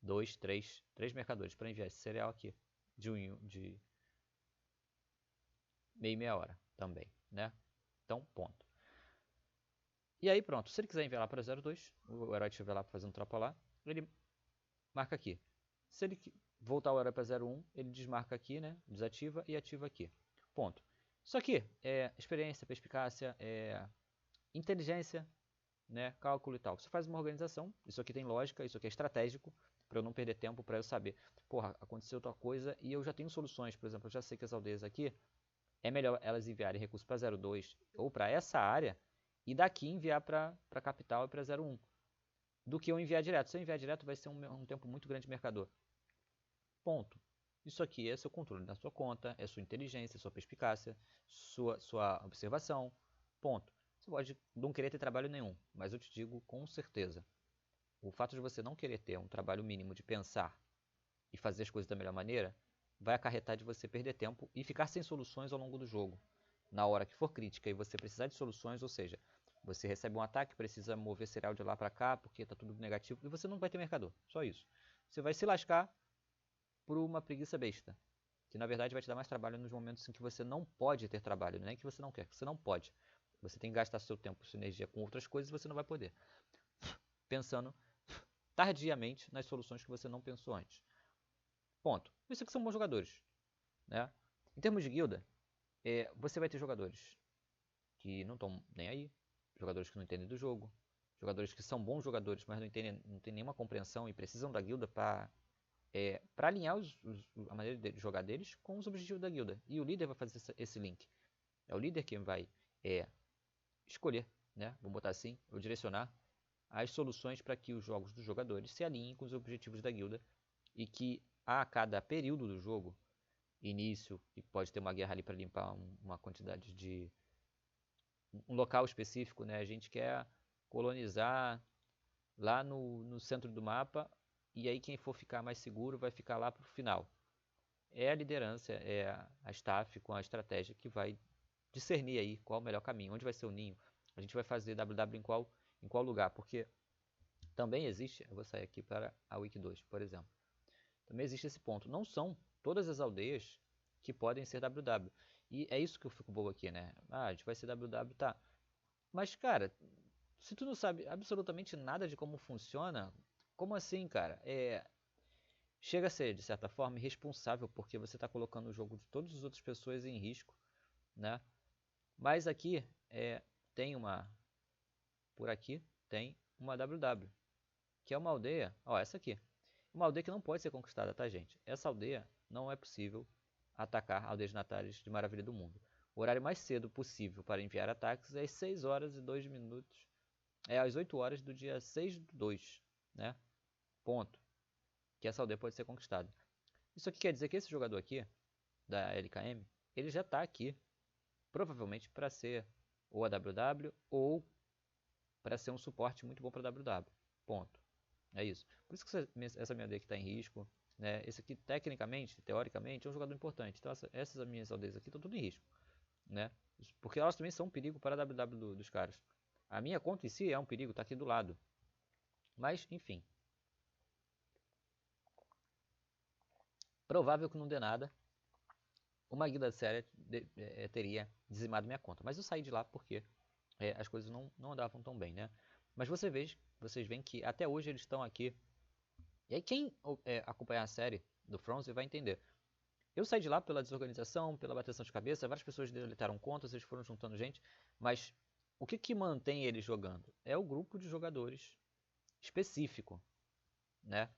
2, 3 mercadores para enviar esse cereal aqui, de meia hora também, né? Então, ponto. E aí pronto, se ele quiser enviar lá para 02, o herói estiver lá fazendo tropa lá, ele marca aqui. Se ele voltar o herói para 01, ele desmarca aqui, né? Desativa e ativa aqui. Ponto. Isso aqui é experiência, perspicácia, inteligência, né? Cálculo e tal. Você faz uma organização, isso aqui tem lógica, isso aqui é estratégico, para eu não perder tempo, para eu saber, porra, aconteceu tal coisa e eu já tenho soluções. Por exemplo, eu já sei que as aldeias aqui, é melhor elas enviarem recursos para 02 ou para essa área e daqui enviar para a capital e para 01, do que eu enviar direto. Se eu enviar direto vai ser um tempo muito grande de mercador. Ponto. Isso aqui é seu controle da sua conta, é sua inteligência, sua perspicácia, sua observação. Ponto. Você pode não querer ter trabalho nenhum, mas eu te digo com certeza, o fato de você não querer ter um trabalho mínimo de pensar e fazer as coisas da melhor maneira vai acarretar de você perder tempo e ficar sem soluções ao longo do jogo. Na hora que for crítica e você precisar de soluções, ou seja, você recebe um ataque, precisa mover cereal de lá para cá porque está tudo negativo e você não vai ter mercador. Só isso. Você vai se lascar por uma preguiça besta, que na verdade vai te dar mais trabalho nos momentos em que você não pode ter trabalho, não é que você não quer, que você não pode. Você tem que gastar seu tempo, sua energia com outras coisas e você não vai poder. Pensando tardiamente nas soluções que você não pensou antes. Ponto. Isso aqui são bons jogadores. Né? Em termos de guilda, você vai ter jogadores que não estão nem aí, jogadores que não entendem do jogo, jogadores que são bons jogadores, mas não têm nenhuma compreensão e precisam da guilda para alinhar a maneira de jogar deles com os objetivos da guilda. E o líder vai fazer esse link. É o líder quem vai escolher, né? Vamos botar assim, ou direcionar as soluções para que os jogos dos jogadores se alinhem com os objetivos da guilda e que a cada período do jogo, início, e pode ter uma guerra ali para limpar uma quantidade de um local específico, né? A gente quer colonizar lá no centro do mapa e aí quem for ficar mais seguro vai ficar lá para o final. É a liderança, é a staff com a estratégia que vai discernir aí qual é o melhor caminho, onde vai ser o ninho. A gente vai fazer WW em qual lugar, porque também existe, eu vou sair aqui para a Wiki 2, por exemplo. Também existe esse ponto. Não são todas as aldeias que podem ser WW. E é isso que eu fico bobo aqui, né? Ah, a gente vai ser WW, tá. Mas, cara, se tu não sabe absolutamente nada de como funciona, como assim, cara? Chega a ser, de certa forma, irresponsável, porque você está colocando o jogo de todas as outras pessoas em risco, né? Mas aqui tem uma... Por aqui tem uma WW, que é uma aldeia... Ó, essa aqui. Uma aldeia que não pode ser conquistada, tá, gente? Essa aldeia não é possível atacar aldeias natais de Maravilha do Mundo. O horário mais cedo possível para enviar ataques é às 6 horas e 2 minutos. É às 8 horas do dia 6/2, né? Ponto. Que essa aldeia pode ser conquistada. Isso aqui quer dizer que esse jogador aqui, da LKM, ele já está aqui, provavelmente para ser ou a WW ou para ser um suporte muito bom para WW. Ponto. É isso. Por isso que essa minha aldeia aqui está em risco. Né? Esse aqui, tecnicamente, teoricamente, é um jogador importante. Então essas minhas aldeias aqui estão tudo em risco. Né? Porque elas também são um perigo para a WW dos caras. A minha conta em si é um perigo, está aqui do lado. Mas, enfim. Provável que não dê nada. Uma guilda séria teria dizimado minha conta. Mas eu saí de lá porque as coisas não andavam tão bem, né? Mas vocês veem que até hoje eles estão aqui. E aí quem acompanhar a série do Fronze vai entender. Eu saí de lá pela desorganização, pela bateção de cabeça, várias pessoas deletaram contas, eles foram juntando gente, mas o que mantém eles jogando? É o grupo de jogadores específico, né?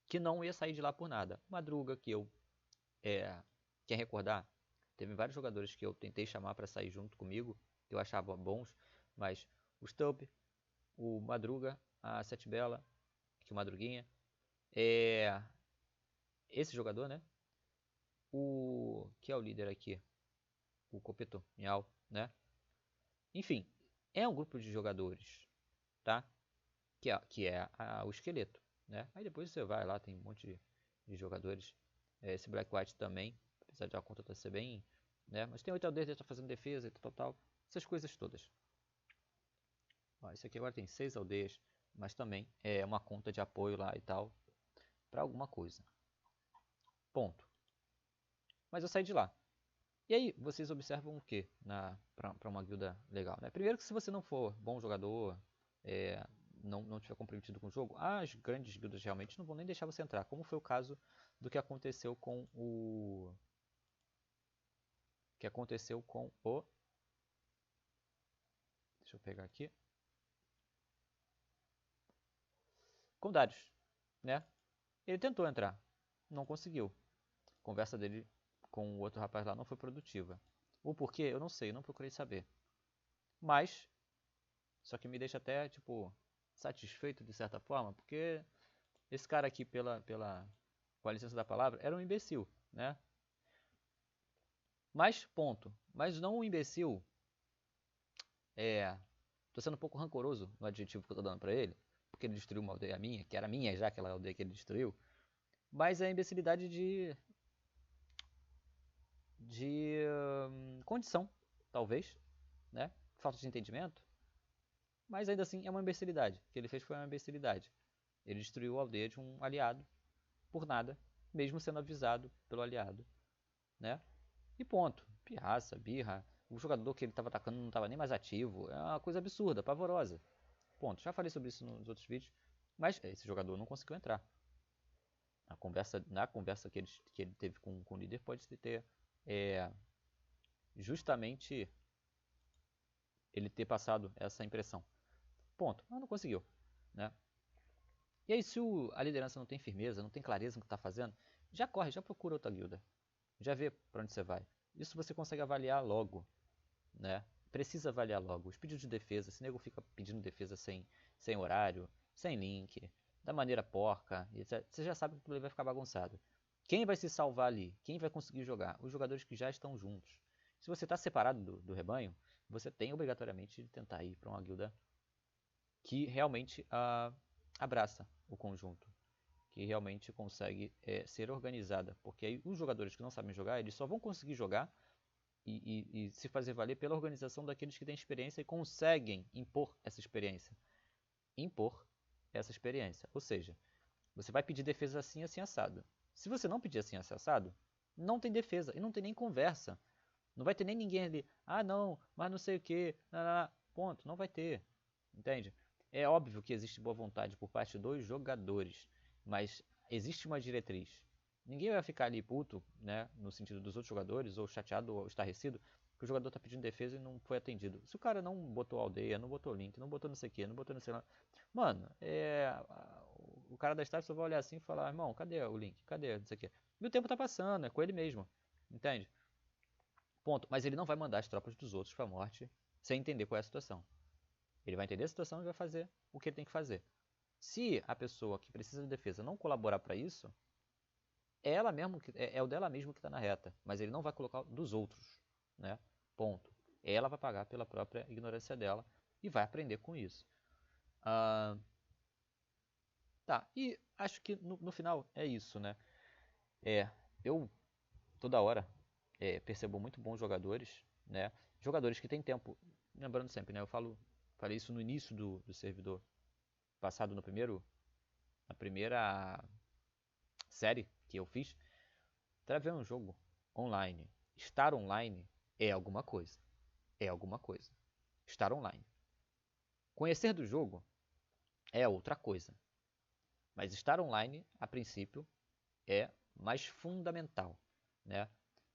Que não ia sair de lá por nada. Madruga, que eu quer recordar, teve vários jogadores que eu tentei chamar para sair junto comigo, que eu achava bons, mas o Stubb, o Madruga, a Sete Bela, que é o Madruguinha, esse jogador, né? O que é o líder aqui, o Copeto, Miau, né? Enfim, é um grupo de jogadores, tá? Que é o esqueleto, né? Aí depois você vai lá, tem um monte de jogadores. Esse Black White também, apesar de a conta tá ser bem, né? Mas tem 8 aldeias, tá fazendo defesa e tal, essas coisas todas. Ó, esse aqui agora tem 6 aldeias, mas também é uma conta de apoio lá e tal, para alguma coisa. Ponto. Mas eu saí de lá. E aí, vocês observam o que para uma guilda legal? Né? Primeiro que se você não for bom jogador, não tiver comprometido com o jogo, as grandes guildas realmente não vão nem deixar você entrar. Como foi o caso do que aconteceu com o... Deixa eu pegar aqui. Com Darius, né? Ele tentou entrar, não conseguiu. A conversa dele com o outro rapaz lá não foi produtiva. O porquê, eu não sei, eu não procurei saber. Mas, só que me deixa até, tipo, satisfeito de certa forma, porque esse cara aqui, com a licença da palavra, era um imbecil, né? Mas, ponto. Mas não um imbecil, tô sendo um pouco rancoroso no adjetivo que eu tô dando pra ele, porque ele destruiu uma aldeia minha, que era minha já, aquela aldeia que ele destruiu. Mas é a imbecilidade de condição, talvez, né? Falta de entendimento. Mas ainda assim é uma imbecilidade. O que ele fez foi uma imbecilidade. Ele destruiu a aldeia de um aliado por nada, mesmo sendo avisado pelo aliado, né? E ponto. Pirraça, birra. O jogador que ele estava atacando não estava nem mais ativo. É uma coisa absurda, pavorosa. Ponto. Já falei sobre isso nos outros vídeos. Mas esse jogador não conseguiu entrar. Na conversa que ele teve com o líder, pode ter justamente ele ter passado essa impressão. Ponto. Mas não conseguiu, né? E aí, se a liderança não tem firmeza, não tem clareza no que está fazendo, já corre, já procura outra guilda. Já vê para onde você vai. Isso você consegue avaliar logo, né? precisa avaliar logo. Os pedidos de defesa, se o nego fica pedindo defesa sem horário, sem link, da maneira porca, etc., você já sabe que tudo vai ficar bagunçado. Quem vai se salvar ali? Quem vai conseguir jogar? Os jogadores que já estão juntos. Se você está separado do rebanho, você tem obrigatoriamente de tentar ir para uma guilda que realmente abraça o conjunto, que realmente consegue ser organizada, porque aí os jogadores que não sabem jogar, eles só vão conseguir jogar e se fazer valer pela organização daqueles que têm experiência e conseguem impor essa experiência. Impor essa experiência. Ou seja, você vai pedir defesa assim, assim, assado. Se você não pedir assim, assim, assado, não tem defesa e não tem nem conversa. Não vai ter nem ninguém ali, ah não, mas não sei o que, ponto, não vai ter, entende? É óbvio que existe boa vontade por parte dos jogadores, mas existe uma diretriz. Ninguém vai ficar ali puto, né, no sentido dos outros jogadores, ou chateado ou estarrecido, que o jogador tá pedindo defesa e não foi atendido. Se o cara não botou aldeia, não botou link, não botou não sei o que, não botou não sei lá. Mano, o cara da staff só vai olhar assim e falar, irmão, cadê o link? Cadê não sei o que? E o tempo tá passando, é com ele mesmo, entende? Ponto. Mas ele não vai mandar as tropas dos outros pra morte sem entender qual é a situação. Ele vai entender a situação e vai fazer o que ele tem que fazer. Se a pessoa que precisa de defesa não colaborar para isso, é ela mesmo é o dela mesmo que está na reta, mas ele não vai colocar dos outros, né? Ponto. Ela vai pagar pela própria ignorância dela e vai aprender com isso. Tá, e acho que no final é isso, né? Eu toda hora percebo muito bons jogadores, né? Jogadores que têm tempo, lembrando sempre, né? Falei isso no início do servidor passado na primeira série que eu fiz. Para ver um jogo online, estar online é alguma coisa. É alguma coisa. Estar online. Conhecer do jogo é outra coisa. Mas estar online, a princípio, é mais fundamental, né?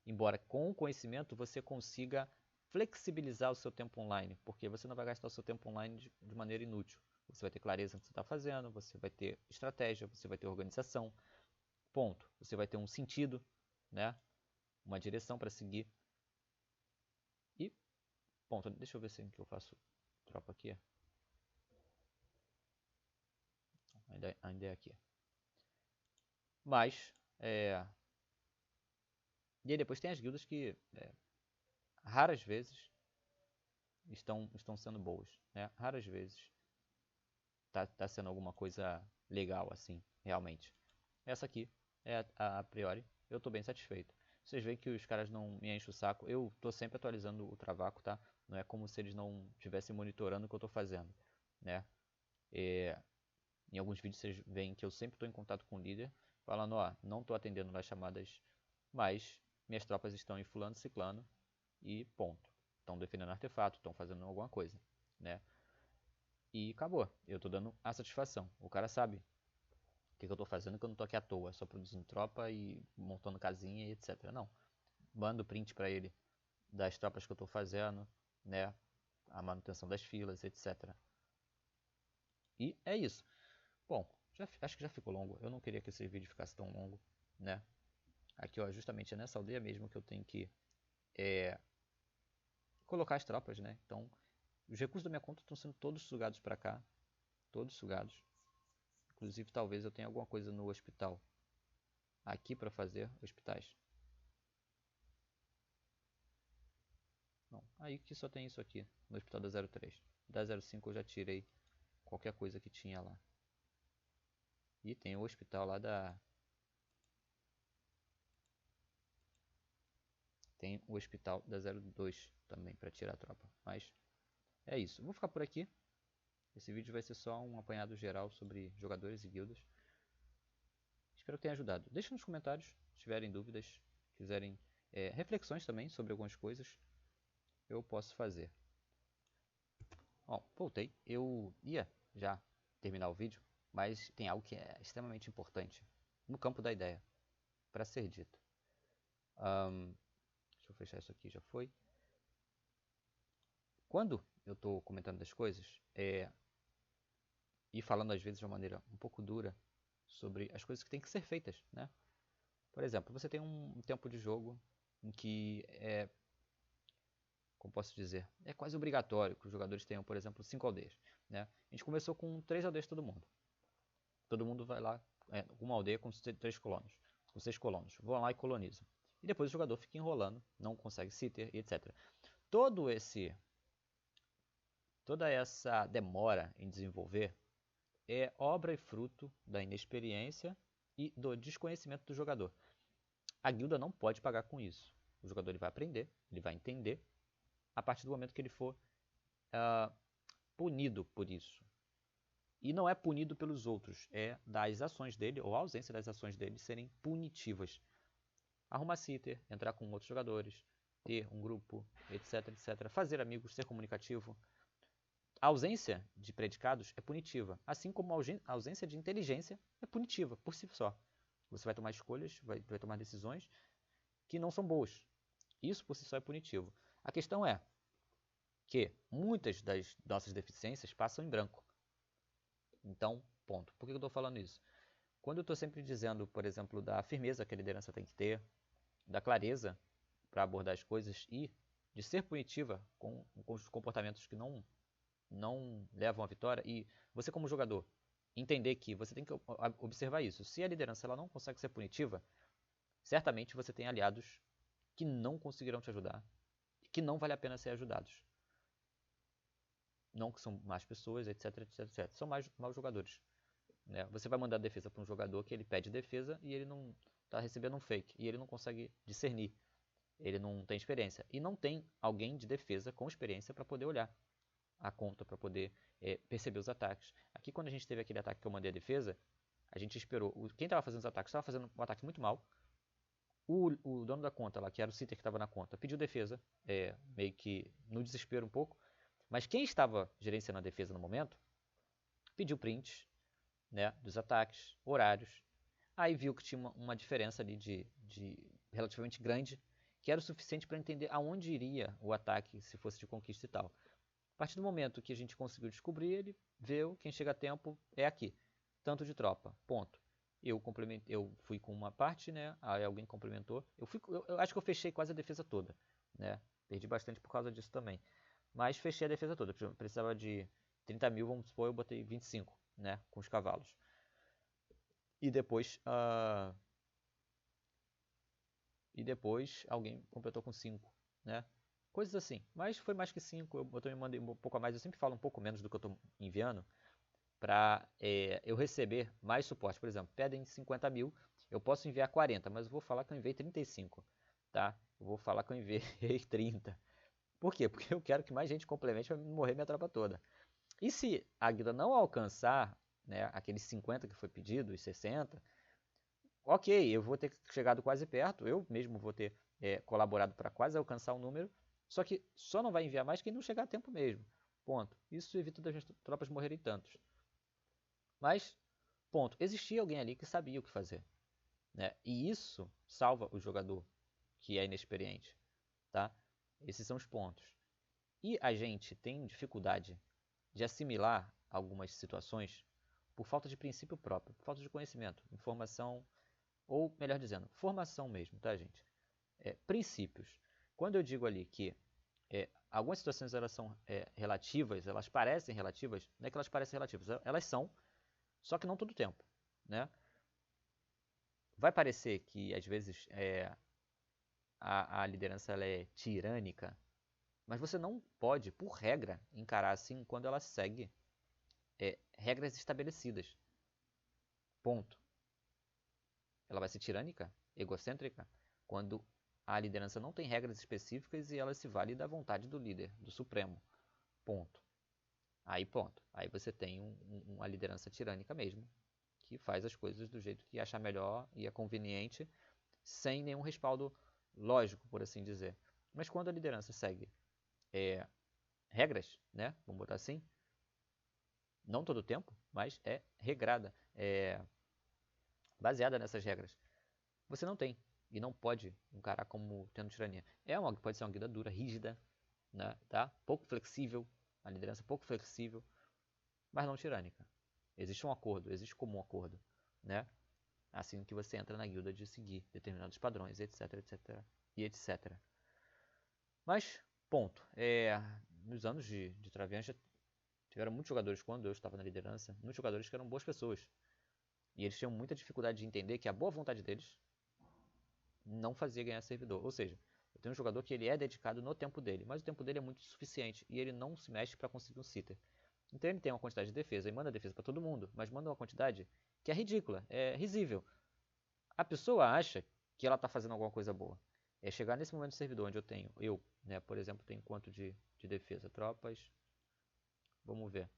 Embora com o conhecimento você consiga flexibilizar o seu tempo online, porque você não vai gastar o seu tempo online de maneira inútil. Você vai ter clareza no que você está fazendo, você vai ter estratégia, você vai ter organização, ponto. Você vai ter um sentido, né? Uma direção para seguir. E ponto. Deixa eu ver se eu faço tropa aqui. Ainda é aqui. Mas, e aí depois tem as guildas que raras vezes estão sendo boas, né? Raras vezes tá sendo alguma coisa legal assim, realmente. Essa aqui é a priori, eu tô bem satisfeito. Vocês veem que os caras não me enchem o saco. Eu tô sempre atualizando o Travaco, tá? Não é como se eles não estivessem monitorando o que eu tô fazendo, né? Em alguns vídeos vocês veem que eu sempre estou em contato com o líder, falando, ó, não estou atendendo nas chamadas, mas minhas tropas estão em fulano, ciclano e ponto. Estão defendendo artefato, estão fazendo alguma coisa, né? E acabou. Eu estou dando a satisfação. O cara sabe o que eu estou fazendo, que eu não estou aqui à toa, só produzindo tropa e montando casinha e etc. Não. Mando print para ele das tropas que eu estou fazendo, né? A manutenção das filas, etc. E é isso. Bom, acho que já ficou longo. Eu não queria que esse vídeo ficasse tão longo, né? Aqui, ó, justamente é nessa aldeia mesmo que eu tenho que colocar as tropas, né? Então, os recursos da minha conta estão sendo todos sugados para cá. Todos sugados. Inclusive, talvez eu tenha alguma coisa no hospital aqui para fazer, hospitais. Não, aí que só tem isso aqui, no hospital da 03. Da 05 eu já tirei qualquer coisa que tinha lá. E tem o hospital lá da... Tem o hospital da 02 também para tirar a tropa. Mas é isso. Vou ficar por aqui. Esse vídeo vai ser só um apanhado geral sobre jogadores e guildas. Espero que tenha ajudado. Deixe nos comentários se tiverem dúvidas, quiserem reflexões também sobre algumas coisas. Eu posso fazer. Bom, voltei. Eu ia já terminar o vídeo, mas tem algo que é extremamente importante no campo da ideia para ser dito. Deixa eu fechar isso aqui, já foi. Quando eu estou comentando das coisas, e falando às vezes de uma maneira um pouco dura sobre as coisas que têm que ser feitas, né? Por exemplo, você tem um tempo de jogo em que posso dizer, é quase obrigatório que os jogadores tenham, por exemplo, 5 aldeias, né? A gente começou com 3 aldeias todo mundo. Todo mundo vai lá, uma aldeia com 3 colonos, com 6 colonos, vão lá e colonizam. E depois o jogador fica enrolando, não consegue sitter, etc. Toda essa demora em desenvolver é obra e fruto da inexperiência e do desconhecimento do jogador. A guilda não pode pagar com isso. O jogador ele vai aprender, ele vai entender, a partir do momento que ele for punido por isso. E não é punido pelos outros, é das ações dele, ou a ausência das ações dele serem punitivas. Arrumar sitter, entrar com outros jogadores, ter um grupo, etc, etc. Fazer amigos, ser comunicativo. A ausência de predicados é punitiva, assim como a ausência de inteligência é punitiva por si só. Você vai tomar escolhas, vai tomar decisões que não são boas. Isso por si só é punitivo. A questão é que muitas das nossas deficiências passam em branco. Então, ponto. Por que eu estou falando isso? Quando eu estou sempre dizendo, por exemplo, da firmeza que a liderança tem que ter, da clareza para abordar as coisas e de ser punitiva com os comportamentos que não levam à vitória, e você como jogador entender que você tem que observar isso. Se a liderança ela não consegue ser punitiva, certamente você tem aliados que não conseguirão te ajudar, que não vale a pena ser ajudados. Não que são más pessoas, etc, etc, etc. São maus jogadores. Né? Você vai mandar defesa para um jogador que ele pede defesa e ele não está recebendo um fake, e ele não consegue discernir. Ele não tem experiência. E não tem alguém de defesa com experiência para poder olhar a conta, para poder perceber os ataques. Aqui quando a gente teve aquele ataque que eu mandei a defesa, a gente esperou. Quem estava fazendo os ataques estava fazendo um ataque muito mal. O dono da conta lá, que era o sitter que estava na conta, pediu defesa, meio que no desespero um pouco. Mas quem estava gerenciando a defesa no momento, pediu prints, né, dos ataques, horários. Aí viu que tinha uma diferença ali de relativamente grande, que era o suficiente para entender aonde iria o ataque se fosse de conquista e tal. A partir do momento que a gente conseguiu descobrir ele, viu, quem chega a tempo é aqui. Tanto de tropa, ponto. Eu fui com uma parte, né? Aí alguém complementou. Eu acho que eu fechei quase a defesa toda, né? Perdi bastante por causa disso também. Mas fechei a defesa toda. Precisava de 30 mil, vamos supor, eu botei 25, né? Com os cavalos. E depois alguém completou com 5, né? Coisas assim. Mas foi mais que 5. Eu também mandei um pouco a mais. Eu sempre falo um pouco menos do que eu estou enviando para eu receber mais suporte. Por exemplo, pedem 50 mil, eu posso enviar 40, mas eu vou falar que eu enviei 35, tá? Eu vou falar que eu enviei 30. Por quê? Porque eu quero que mais gente complemente para morrer minha tropa toda. E se a guilda não alcançar, né, aqueles 50 que foi pedido, os 60, ok, eu vou ter chegado quase perto, eu mesmo vou ter colaborado para quase alcançar o número, só que só não vai enviar mais quem não chegar a tempo mesmo. Ponto. Isso evita das minhas tropas morrerem tantos. Mas, ponto, existia alguém ali que sabia o que fazer. Né? E isso salva o jogador que é inexperiente. Tá? Esses são os pontos. E a gente tem dificuldade de assimilar algumas situações por falta de princípio próprio, por falta de conhecimento, informação, ou melhor dizendo, formação mesmo, tá, gente? Princípios. Quando eu digo ali que algumas situações elas são relativas, elas parecem relativas, não é que elas parecem relativas, elas são, só que não todo o tempo, né? Vai parecer que às vezes a liderança ela é tirânica, mas você não pode, por regra, encarar assim quando ela segue regras estabelecidas. Ponto. Ela vai ser tirânica, egocêntrica, quando a liderança não tem regras específicas e ela se vale da vontade do líder, do supremo. Ponto. Aí ponto. Aí você tem uma liderança tirânica mesmo, que faz as coisas do jeito que achar melhor e é conveniente, sem nenhum respaldo lógico, por assim dizer. Mas quando a liderança segue regras, né? Vamos botar assim, não todo o tempo, mas é regrada, baseada nessas regras. Você não tem e não pode encarar como tendo tirania. Pode ser uma guilda dura, rígida, né? Tá? Pouco flexível, a liderança pouco flexível, mas não tirânica. Existe um acordo, existe comum acordo, né? Assim que você entra na guilda de seguir determinados padrões, etc, etc e etc. Mas, Ponto. Nos anos de Travian já tiveram muitos jogadores, quando eu estava na liderança, muitos jogadores que eram boas pessoas. E eles tinham muita dificuldade de entender que a boa vontade deles não fazia ganhar servidor. Ou seja, eu tenho um jogador que ele é dedicado no tempo dele, mas o tempo dele é muito suficiente e ele não se mexe para conseguir um sitter. Então ele tem uma quantidade de defesa e manda defesa para todo mundo, mas manda uma quantidade que é ridícula, é risível. A pessoa acha que ela está fazendo alguma coisa boa. É chegar nesse momento do servidor onde eu, né, por exemplo, tenho quanto de defesa? Tropas, vamos ver.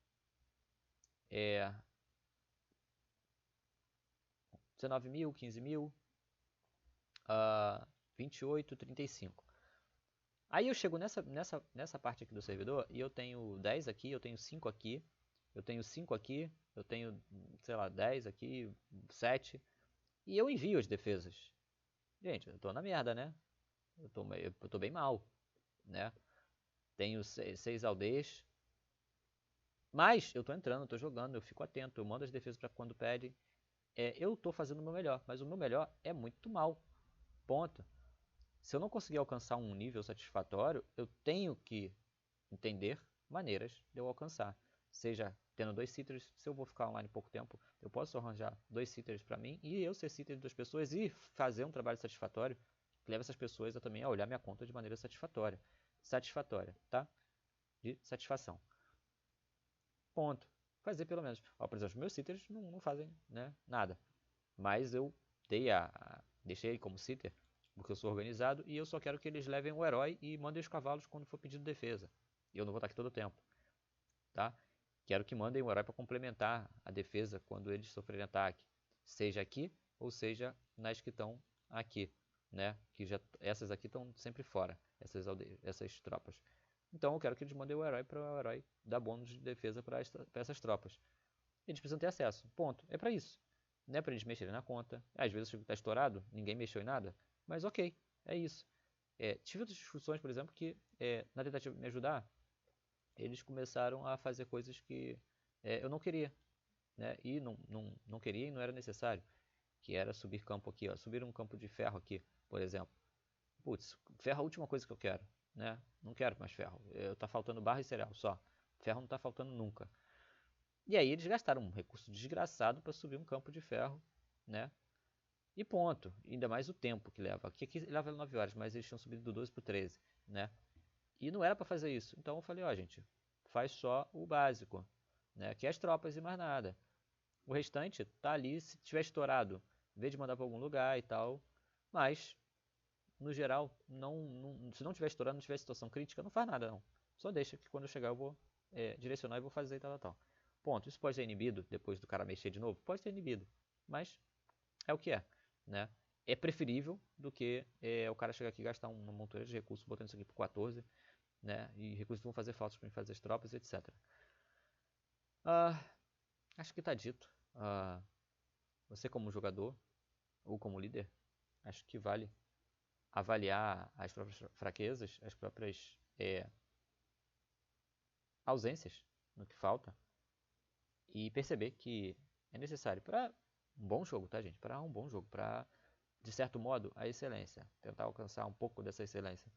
19 mil, 15 mil, 28, 35. Aí eu chego nessa parte aqui do servidor e eu tenho 10 aqui, eu tenho 5 aqui, eu tenho 5 aqui, eu tenho, sei lá, 10 aqui, 7. E eu envio as defesas. Gente, eu tô na merda, né? Eu tô bem mal, né? Tenho 6 aldeias. Mas eu tô entrando, eu tô jogando, eu fico atento, eu mando as defesas pra quando pede. Eu tô fazendo o meu melhor, mas o meu melhor é muito mal. Ponto. Se eu não conseguir alcançar um nível satisfatório, eu tenho que entender maneiras de eu alcançar. Seja tendo 2 sitters, se eu vou ficar online pouco tempo, eu posso arranjar 2 sitters para mim e eu ser sitter de 2 pessoas e fazer um trabalho satisfatório que leva essas pessoas também a olhar minha conta de maneira satisfatória. Satisfatória, tá? De satisfação. Ponto. Fazer pelo menos. Ó, por exemplo, meus sitters não fazem, né, nada. Mas eu deixei ele como sitter porque eu sou organizado e eu só quero que eles levem o herói e mandem os cavalos quando for pedido defesa. E eu não vou estar aqui todo o tempo, tá? Quero que mandem o herói para complementar a defesa quando eles sofrerem ataque, seja aqui ou seja nas que estão aqui, né? Que já essas aqui estão sempre fora, essas tropas. Então eu quero que eles mandem o herói para o herói dar bônus de defesa para essas tropas. Eles precisam ter acesso. Ponto. É para isso. Não é para eles mexerem na conta. Às vezes está estourado, ninguém mexeu em nada. Mas ok, é isso. Tive outras discussões, por exemplo, que na tentativa de me ajudar, eles começaram a fazer coisas que eu não queria. Né? E não queria e não era necessário. Que era subir campo aqui. Ó. Subir um campo de ferro aqui, por exemplo. Putz, ferro é a última coisa que eu quero. Né? Não quero mais ferro. Tá faltando barra e cereal só. Ferro não tá faltando nunca. E aí eles gastaram um recurso desgraçado para subir um campo de ferro, né? E ponto. Ainda mais o tempo que leva. Aqui leva 9 horas, mas eles tinham subido do 12 para o 13, né? E não era para fazer isso. Então eu falei, ó, gente, faz só o básico, né? Que é as tropas e mais nada. O restante tá ali, se tiver estourado, vê de mandar para algum lugar e tal. Mas, no geral, se não tiver estourando, não tiver situação crítica, não faz nada não. Só deixa que quando eu chegar eu vou direcionar e vou fazer e tal. Ponto. Isso pode ser inibido depois do cara mexer de novo? Pode ser inibido. Mas é o que é, né? É preferível do que o cara chegar aqui e gastar uma montanha de recursos botando isso aqui por 14, né? E recursos vão fazer falta para fazer as tropas, etc. Acho que tá dito. Você como jogador ou como líder, acho que vale avaliar as próprias fraquezas, as próprias ausências no que falta e perceber que é necessário para um bom jogo, tá, gente? Para um bom jogo, para de certo modo a excelência, tentar alcançar um pouco dessa excelência,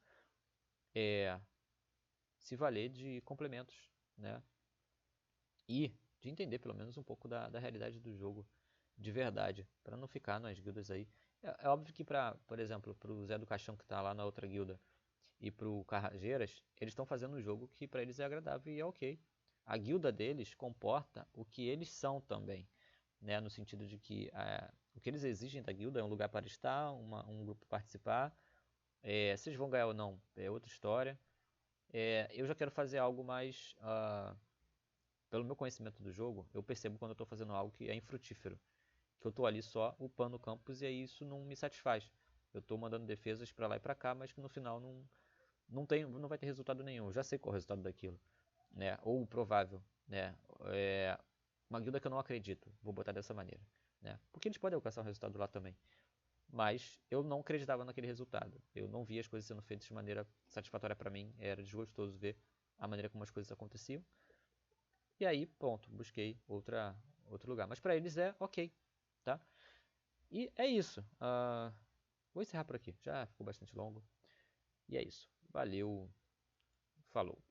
se valer de complementos, né? E de entender pelo menos um pouco da realidade do jogo de verdade, para não ficar nas guildas aí. É óbvio que por exemplo, para o Zé do Caixão que está lá na outra guilda e para o Carrageiras, eles estão fazendo um jogo que para eles é agradável e é ok. A guilda deles comporta o que eles são também, né? No sentido de que o que eles exigem da guilda é um lugar para estar, um grupo para participar. Se eles vão ganhar ou não é outra história. Eu já quero fazer algo mais. Pelo meu conhecimento do jogo, eu percebo quando eu estou fazendo algo que é infrutífero. Que eu estou ali só upando campos e aí isso não me satisfaz. Eu estou mandando defesas para lá e para cá, mas que no final não vai ter resultado nenhum. Eu já sei qual é o resultado daquilo, né? Ou o provável, né? Uma guilda que eu não acredito, vou botar dessa maneira, né? Porque eles podem alcançar um resultado lá também. Mas eu não acreditava naquele resultado. Eu não via as coisas sendo feitas de maneira satisfatória para mim. Era desgostoso ver a maneira como as coisas aconteciam. E aí, pronto, busquei outro lugar. Mas para eles é ok, tá? E é isso. Vou encerrar por aqui. Já ficou bastante longo. E é isso. Valeu. Falou.